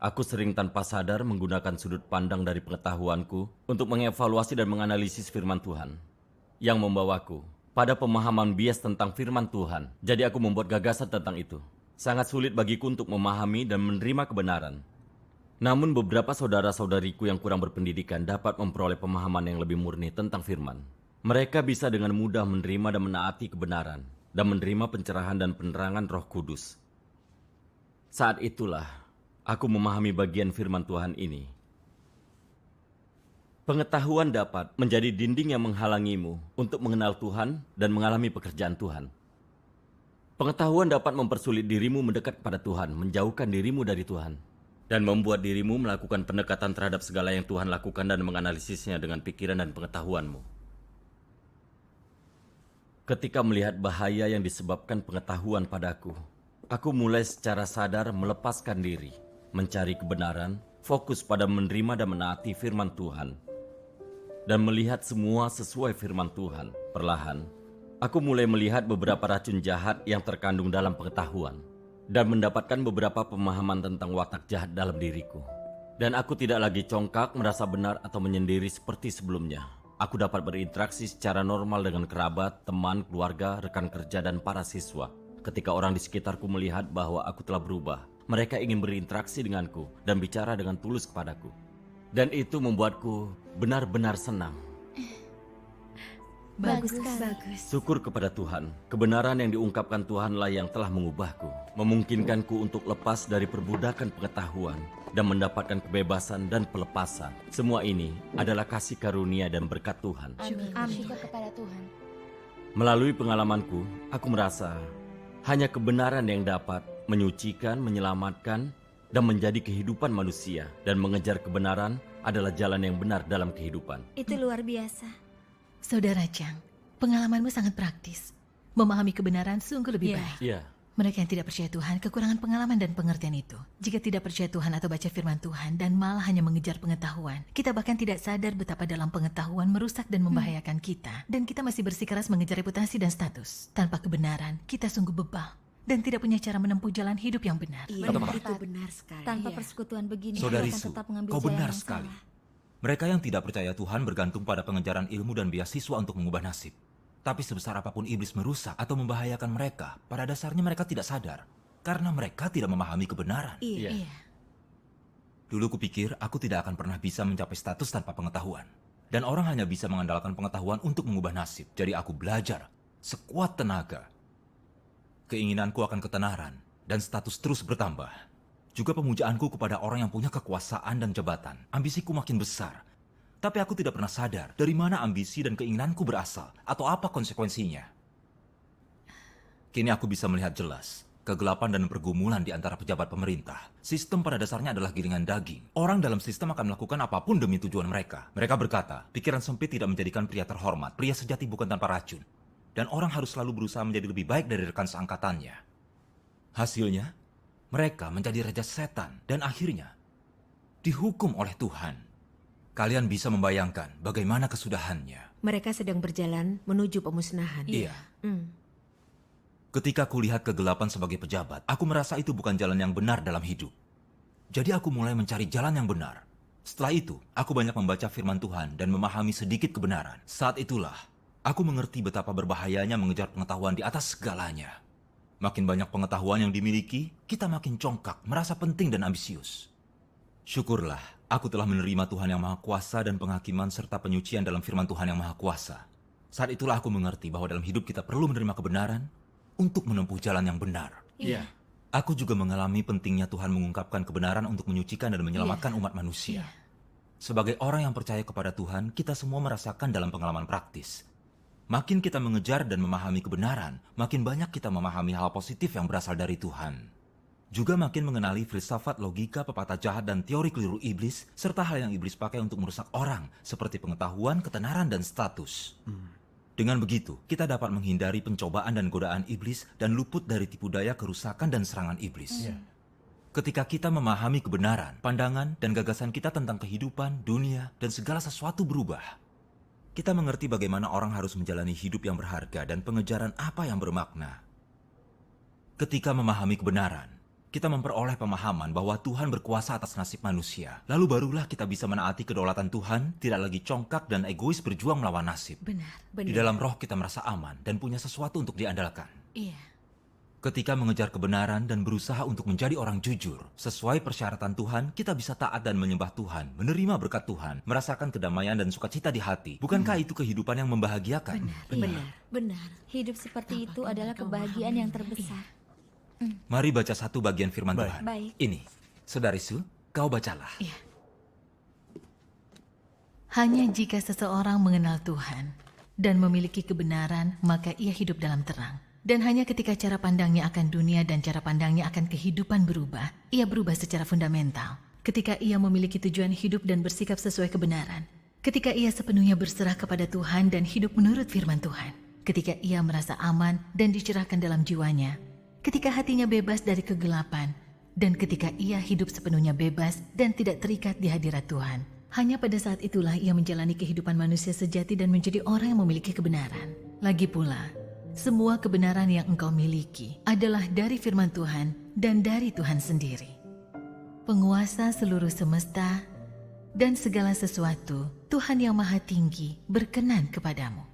Aku sering tanpa sadar menggunakan sudut pandang dari pengetahuanku untuk mengevaluasi dan menganalisis firman Tuhan, yang membawaku pada pemahaman bias tentang firman Tuhan. Jadi aku membuat gagasan tentang itu. Sangat sulit bagiku untuk memahami dan menerima kebenaran. Namun beberapa saudara-saudariku yang kurang berpendidikan dapat memperoleh pemahaman yang lebih murni tentang firman. Mereka bisa dengan mudah menerima dan menaati kebenaran dan menerima pencerahan dan penerangan Roh Kudus. Saat itulah aku memahami bagian firman Tuhan ini. Pengetahuan dapat menjadi dinding yang menghalangimu untuk mengenal Tuhan dan mengalami pekerjaan Tuhan. Pengetahuan dapat mempersulit dirimu mendekat kepada Tuhan, menjauhkan dirimu dari Tuhan, dan membuat dirimu melakukan pendekatan terhadap segala yang Tuhan lakukan dan menganalisisnya dengan pikiran dan pengetahuanmu. Ketika melihat bahaya yang disebabkan pengetahuan padaku, aku mulai secara sadar melepaskan diri, mencari kebenaran, fokus pada menerima dan menaati firman Tuhan, dan melihat semua sesuai firman Tuhan. Perlahan, aku mulai melihat beberapa racun jahat yang terkandung dalam pengetahuan dan mendapatkan beberapa pemahaman tentang watak jahat dalam diriku. Dan aku tidak lagi congkak, merasa benar atau menyendiri seperti sebelumnya. Aku dapat berinteraksi secara normal dengan kerabat, teman, keluarga, rekan kerja, dan para siswa. Ketika orang di sekitarku melihat bahwa aku telah berubah, mereka ingin berinteraksi denganku dan bicara dengan tulus kepadaku. Dan itu membuatku benar-benar senang. Bagus, bagus. Syukur kepada Tuhan, kebenaran yang diungkapkan Tuhanlah yang telah mengubahku, memungkinkanku untuk lepas dari perbudakan pengetahuan dan mendapatkan kebebasan dan pelepasan. Semua ini adalah kasih karunia dan berkat Tuhan. Amin. Syukur kepada Tuhan. Melalui pengalamanku, aku merasa hanya kebenaran yang dapat menyucikan, menyelamatkan, dan menjadi kehidupan manusia. Dan mengejar kebenaran adalah jalan yang benar dalam kehidupan. Itu luar biasa. Saudara Chang, pengalamanmu sangat praktis. Memahami kebenaran sungguh lebih baik. Iya. Mereka yang tidak percaya Tuhan kekurangan pengalaman dan pengertian itu. Jika tidak percaya Tuhan atau baca firman Tuhan dan malah hanya mengejar pengetahuan, kita bahkan tidak sadar betapa dalam pengetahuan merusak dan membahayakan kita. Dan kita masih bersikeras mengejar reputasi dan status. Tanpa kebenaran, kita sungguh bebal dan tidak punya cara menempuh jalan hidup yang benar. Iya, itu benar sekali. Tanpa persekutuan begini, Saudari kita akan Su, tetap mengambil kau jalan benar yang sekali. salah. Mereka yang tidak percaya Tuhan bergantung pada pengejaran ilmu dan beasiswa untuk mengubah nasib. Tapi sebesar apapun iblis merusak atau membahayakan mereka, pada dasarnya mereka tidak sadar. Karena mereka tidak memahami kebenaran. Iya. Dulu kupikir aku tidak akan pernah bisa mencapai status tanpa pengetahuan. Dan orang hanya bisa mengandalkan pengetahuan untuk mengubah nasib. Jadi aku belajar sekuat tenaga. Keinginanku akan ketenaran dan status terus bertambah. Juga pemujaanku kepada orang yang punya kekuasaan dan jabatan. Ambisiku makin besar. Tapi aku tidak pernah sadar dari mana ambisi dan keinginanku berasal atau apa konsekuensinya. Kini aku bisa melihat jelas kegelapan dan pergumulan di antara pejabat pemerintah. Sistem pada dasarnya adalah gilingan daging. Orang dalam sistem akan melakukan apapun demi tujuan mereka. Mereka berkata, pikiran sempit tidak menjadikan pria terhormat. Pria sejati bukan tanpa racun. Dan orang harus selalu berusaha menjadi lebih baik dari rekan seangkatannya. Hasilnya, mereka menjadi raja setan dan akhirnya dihukum oleh Tuhan. Kalian bisa membayangkan bagaimana kesudahannya. Mereka sedang berjalan menuju pemusnahan. Iya. Hmm. Ketika kulihat kegelapan sebagai pejabat, aku merasa itu bukan jalan yang benar dalam hidup. Jadi aku mulai mencari jalan yang benar. Setelah itu, aku banyak membaca firman Tuhan dan memahami sedikit kebenaran. Saat itulah, aku mengerti betapa berbahayanya mengejar pengetahuan di atas segalanya. Makin banyak pengetahuan yang dimiliki, kita makin congkak, merasa penting dan ambisius. Syukurlah, aku telah menerima Tuhan yang Maha Kuasa dan penghakiman serta penyucian dalam firman Tuhan yang Maha Kuasa. Saat itulah aku mengerti bahwa dalam hidup kita perlu menerima kebenaran untuk menempuh jalan yang benar. Iya. Aku juga mengalami pentingnya Tuhan mengungkapkan kebenaran untuk menyucikan dan menyelamatkan umat manusia. Sebagai orang yang percaya kepada Tuhan, kita semua merasakan dalam pengalaman praktis. Makin kita mengejar dan memahami kebenaran, makin banyak kita memahami hal positif yang berasal dari Tuhan. Juga makin mengenali filsafat, logika, pepatah jahat, dan teori keliru iblis, serta hal yang iblis pakai untuk merusak orang, seperti pengetahuan, ketenaran, dan status. Dengan begitu, kita dapat menghindari pencobaan dan godaan iblis dan luput dari tipu daya, kerusakan, dan serangan iblis. Ketika kita memahami kebenaran, pandangan, dan gagasan kita tentang kehidupan, dunia, dan segala sesuatu berubah. Kita mengerti bagaimana orang harus menjalani hidup yang berharga dan pengejaran apa yang bermakna. Ketika memahami kebenaran, kita memperoleh pemahaman bahwa Tuhan berkuasa atas nasib manusia. Lalu barulah kita bisa menaati kedaulatan Tuhan, tidak lagi congkak dan egois berjuang melawan nasib. Benar. Di dalam roh kita merasa aman dan punya sesuatu untuk diandalkan. Iya. Ketika mengejar kebenaran dan berusaha untuk menjadi orang jujur, sesuai persyaratan Tuhan, kita bisa taat dan menyembah Tuhan, menerima berkat Tuhan, merasakan kedamaian dan sukacita di hati. Bukankah itu kehidupan yang membahagiakan? Benar. Hidup seperti itu adalah kebahagiaan yang terbesar. Mari baca satu bagian firman Tuhan. Baik. Ini, Saudari Su, kau bacalah. Iya. Hanya jika seseorang mengenal Tuhan dan memiliki kebenaran, maka ia hidup dalam terang. Dan hanya ketika cara pandangnya akan dunia dan cara pandangnya akan kehidupan berubah, ia berubah secara fundamental. Ketika ia memiliki tujuan hidup dan bersikap sesuai kebenaran. Ketika ia sepenuhnya berserah kepada Tuhan dan hidup menurut firman Tuhan. Ketika ia merasa aman dan dicerahkan dalam jiwanya. Ketika hatinya bebas dari kegelapan, dan ketika ia hidup sepenuhnya bebas dan tidak terikat di hadirat Tuhan. Hanya pada saat itulah ia menjalani kehidupan manusia sejati dan menjadi orang yang memiliki kebenaran. Lagi pula, semua kebenaran yang engkau miliki adalah dari firman Tuhan dan dari Tuhan sendiri. Penguasa seluruh semesta dan segala sesuatu, Tuhan yang Maha Tinggi berkenan kepadamu.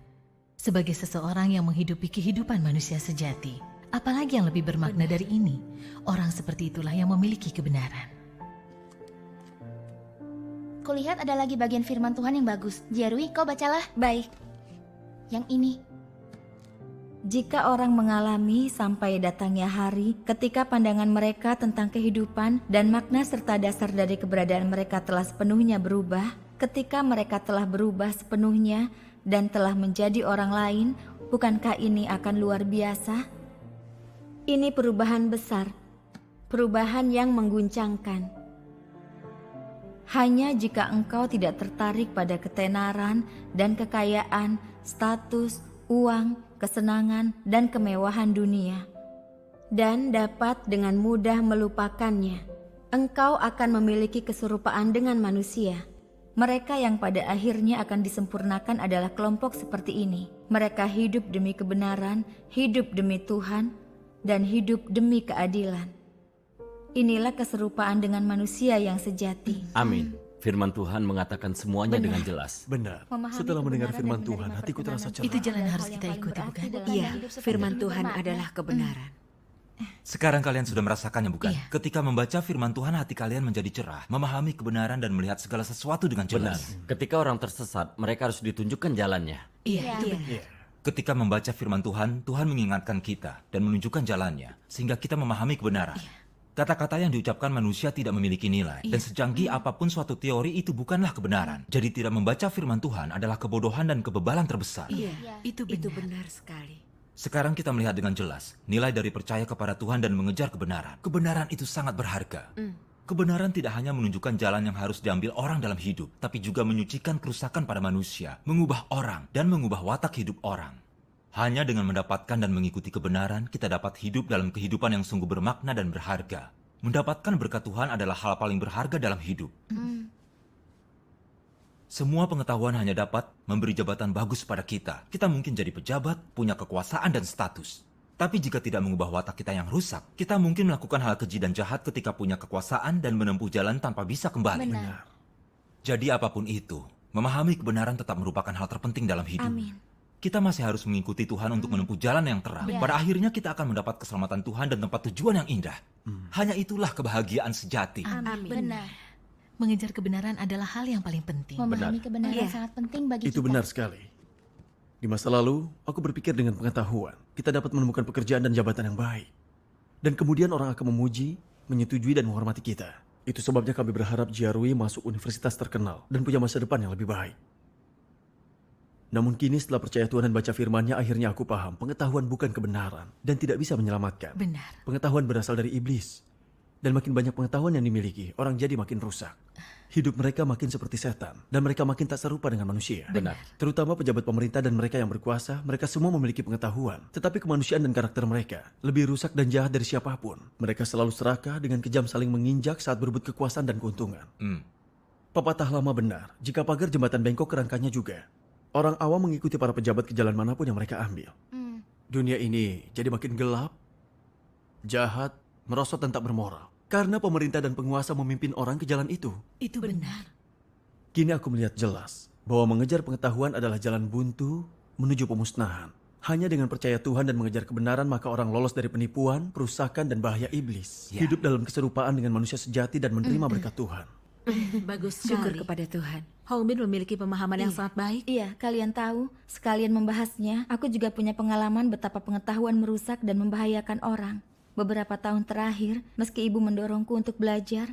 Sebagai seseorang yang menghidupi kehidupan manusia sejati, apalagi yang lebih bermakna dari ini? Orang seperti itulah yang memiliki kebenaran. Kulihat ada lagi bagian firman Tuhan yang bagus. Jerui, kau bacalah. Baik. Yang ini. Jika orang mengalami sampai datangnya hari ketika pandangan mereka tentang kehidupan dan makna serta dasar dari keberadaan mereka telah sepenuhnya berubah, ketika mereka telah berubah sepenuhnya dan telah menjadi orang lain, bukankah ini akan luar biasa? Ini perubahan besar, perubahan yang mengguncangkan. Hanya jika engkau tidak tertarik pada ketenaran dan kekayaan, status, uang, kesenangan, dan kemewahan dunia, dan dapat dengan mudah melupakannya, engkau akan memiliki keserupaan dengan manusia. Mereka yang pada akhirnya akan disempurnakan adalah kelompok seperti ini. Mereka hidup demi kebenaran, hidup demi Tuhan, dan hidup demi keadilan. Inilah keserupaan dengan manusia yang sejati. Amin. Firman Tuhan mengatakan semuanya dengan jelas. Benar. Setelah mendengar firman Tuhan, hatiku terasa cerah. Itu jalan yang harus kita ikuti, bukan? Iya, firman Tuhan adalah kebenaran. Sekarang kalian sudah merasakannya, bukan? Ketika membaca firman Tuhan, hati kalian menjadi cerah, memahami kebenaran dan melihat segala sesuatu dengan jelas. Benar. Ketika orang tersesat, mereka harus ditunjukkan jalannya. Iya, itu benar. Ketika membaca firman Tuhan, Tuhan mengingatkan kita dan menunjukkan jalannya, sehingga kita memahami kebenaran. Kata-kata yang diucapkan manusia tidak memiliki nilai, dan secanggih apapun suatu teori itu bukanlah kebenaran. Jadi tidak membaca firman Tuhan adalah kebodohan dan kebebalan terbesar. Iya, itu benar sekali. Sekarang kita melihat dengan jelas nilai dari percaya kepada Tuhan dan mengejar kebenaran. Kebenaran itu sangat berharga. Kebenaran tidak hanya menunjukkan jalan yang harus diambil orang dalam hidup, tapi juga menyucikan kerusakan pada manusia, mengubah orang, dan mengubah watak hidup orang. Hanya dengan mendapatkan dan mengikuti kebenaran, kita dapat hidup dalam kehidupan yang sungguh bermakna dan berharga. Mendapatkan berkat Tuhan adalah hal paling berharga dalam hidup. Semua pengetahuan hanya dapat memberi jabatan bagus pada kita. Kita mungkin jadi pejabat, punya kekuasaan dan status. Tapi jika tidak mengubah watak kita yang rusak, kita mungkin melakukan hal keji dan jahat ketika punya kekuasaan dan menempuh jalan tanpa bisa kembali. Benar. Jadi apapun itu, memahami kebenaran tetap merupakan hal terpenting dalam hidup. Amin. Kita masih harus mengikuti Tuhan untuk menempuh jalan yang terang. Benar. Pada akhirnya kita akan mendapat keselamatan Tuhan dan tempat tujuan yang indah. Hanya itulah kebahagiaan sejati. Amin. Benar. Mengejar kebenaran adalah hal yang paling penting. Memahami kebenaran sangat penting bagi Itu kita. benar sekali. Di masa lalu, aku berpikir dengan pengetahuan, kita dapat menemukan pekerjaan dan jabatan yang baik. Dan kemudian orang akan memuji, menyetujui, dan menghormati kita. Itu sebabnya kami berharap Jiarui masuk universitas terkenal dan punya masa depan yang lebih baik. Namun kini setelah percaya Tuhan dan baca firman-Nya, akhirnya aku paham pengetahuan bukan kebenaran dan tidak bisa menyelamatkan. Benar. Pengetahuan berasal dari iblis. Dan makin banyak pengetahuan yang dimiliki, orang jadi makin rusak. Hidup mereka makin seperti setan, dan mereka makin tak serupa dengan manusia. Benar. Terutama pejabat pemerintah dan mereka yang berkuasa, mereka semua memiliki pengetahuan. Tetapi kemanusiaan dan karakter mereka lebih rusak dan jahat dari siapapun. Mereka selalu serakah dengan kejam saling menginjak saat berebut kekuasaan dan keuntungan. Pepatah lama benar, jika pagar jembatan bengkok kerangkanya juga. Orang awam mengikuti para pejabat ke jalan manapun yang mereka ambil. Dunia ini jadi makin gelap, jahat, merosot dan tak bermoral. Karena pemerintah dan penguasa memimpin orang ke jalan itu. Itu benar. Kini aku melihat jelas bahwa mengejar pengetahuan adalah jalan buntu menuju pemusnahan. Hanya dengan percaya Tuhan dan mengejar kebenaran, maka orang lolos dari penipuan, perusakan, dan bahaya iblis. Hidup dalam keserupaan dengan manusia sejati dan menerima berkat Tuhan. Bagus Syukur sekali. kepada Tuhan. Hongbin memiliki pemahaman yang sangat baik. Iya, kalian tahu, sekalian membahasnya, aku juga punya pengalaman betapa pengetahuan merusak dan membahayakan orang. Beberapa tahun terakhir, meski ibu mendorongku untuk belajar,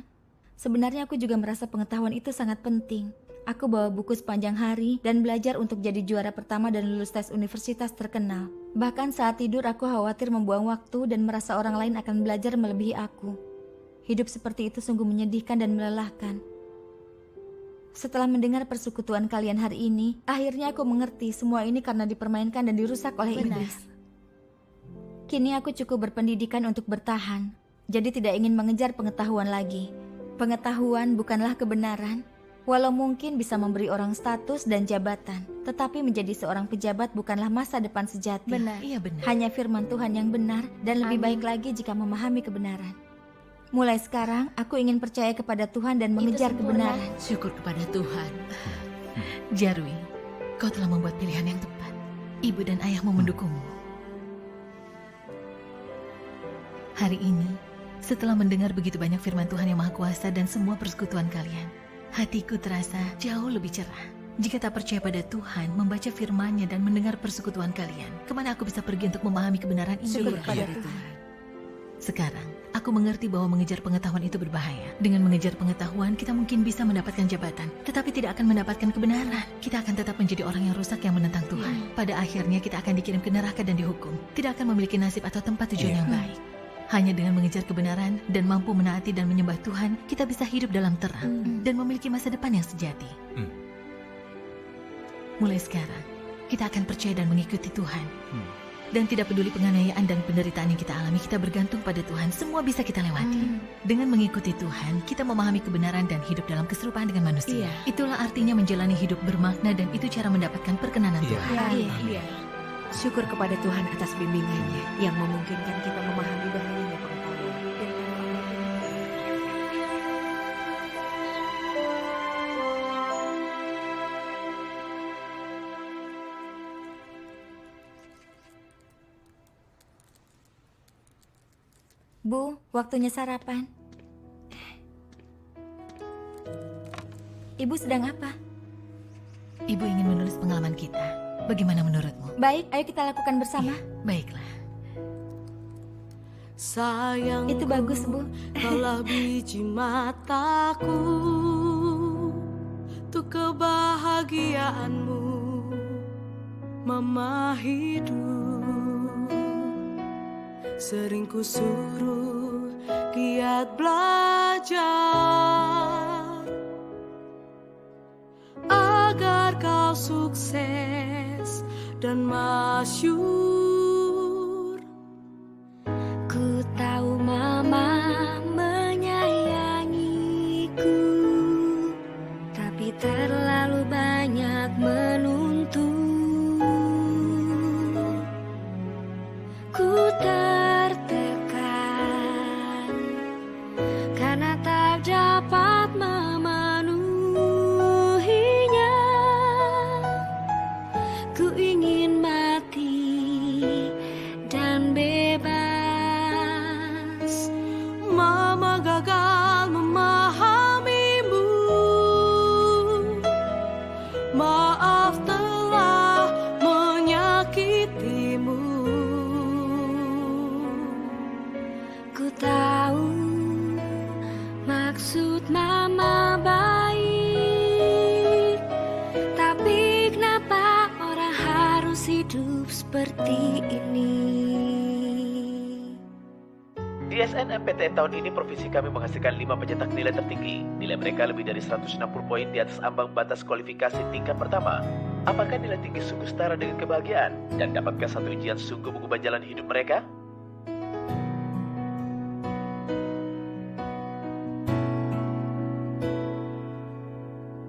sebenarnya aku juga merasa pengetahuan itu sangat penting. Aku bawa buku sepanjang hari dan belajar untuk jadi juara pertama dan lulus tes universitas terkenal. Bahkan saat tidur aku khawatir membuang waktu dan merasa orang lain akan belajar melebihi aku. Hidup seperti itu sungguh menyedihkan dan melelahkan. Setelah mendengar persekutuan kalian hari ini, akhirnya aku mengerti semua ini karena dipermainkan dan dirusak oleh iblis. Kini aku cukup berpendidikan untuk bertahan, jadi tidak ingin mengejar pengetahuan lagi. Pengetahuan bukanlah kebenaran, walau mungkin bisa memberi orang status dan jabatan, tetapi menjadi seorang pejabat bukanlah masa depan sejati. Benar. Iya, benar. Hanya firman Tuhan yang benar dan lebih baik lagi jika memahami kebenaran. Mulai sekarang, aku ingin percaya kepada Tuhan dan mengejar kebenaran. Syukur kepada Tuhan. Jarwi, kau telah membuat pilihan yang tepat. Ibu dan ayahmu mendukungmu. Hari ini, setelah mendengar begitu banyak firman Tuhan yang Maha Kuasa dan semua persekutuan kalian, hatiku terasa jauh lebih cerah. Jika tak percaya pada Tuhan, membaca firman-Nya dan mendengar persekutuan kalian, kemana aku bisa pergi untuk memahami kebenaran ini? Syukur kepada Tuhan. Sekarang, aku mengerti bahwa mengejar pengetahuan itu berbahaya. Dengan mengejar pengetahuan, kita mungkin bisa mendapatkan jabatan, tetapi tidak akan mendapatkan kebenaran. Kita akan tetap menjadi orang yang rusak yang menentang Tuhan. Pada akhirnya, kita akan dikirim ke neraka dan dihukum. Tidak akan memiliki nasib atau tempat tujuan yang baik. Hanya dengan mengejar kebenaran dan mampu menaati dan menyembah Tuhan, kita bisa hidup dalam terang dan memiliki masa depan yang sejati. Mulai sekarang, kita akan percaya dan mengikuti Tuhan. Dan tidak peduli penganiayaan dan penderitaan yang kita alami, kita bergantung pada Tuhan. Semua bisa kita lewati. Dengan mengikuti Tuhan, kita memahami kebenaran dan hidup dalam keserupaan dengan manusia. Itulah artinya menjalani hidup bermakna, dan itu cara mendapatkan perkenanan Tuhan. Iya. Syukur kepada Tuhan atas bimbingannya yang memungkinkan kita memahami bahayanya pengetahuan. Bu, waktunya sarapan. Ibu sedang apa? Ibu ingin menulis pengalaman kita. Bagaimana menurutmu? Baik, ayo kita lakukan bersama. Baiklah. Sayang, itu bagus, Bu. Kaulah biji mataku, untuk kebahagiaanmu, Mama hidup. Sering ku suruh giat belajar agar kau sukses dan masyhur. Ku tahu Mama menyayangiku, tapi terlalu banyak menuntut. Ku tertekan karena tak dapat memenuhinya. Ku ingin mati dan bebas. Mama gagal memahamimu. Maaf telah menyakitimu. Ku tahu maksud Mama baik, tapi kenapa orang harus hidup seperti ini? Di SNMPTN tahun ini, provinsi kami menghasilkan 5 pencetak nilai tertinggi. Nilai mereka lebih dari 160 poin di atas ambang batas kualifikasi tingkat pertama. Apakah nilai tinggi sungguh setara dengan kebahagiaan? Dan dapatkah satu ujian sungguh mengubah jalan hidup mereka?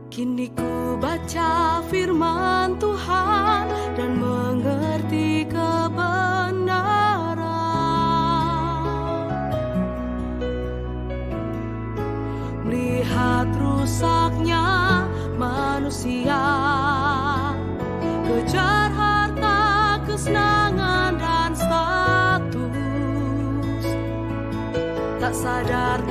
Kini ku baca firman Tuhan dan mengerti kebenaran. Melihat rusaknya manusia, kejar harta, kesenangan dan status, tak sadar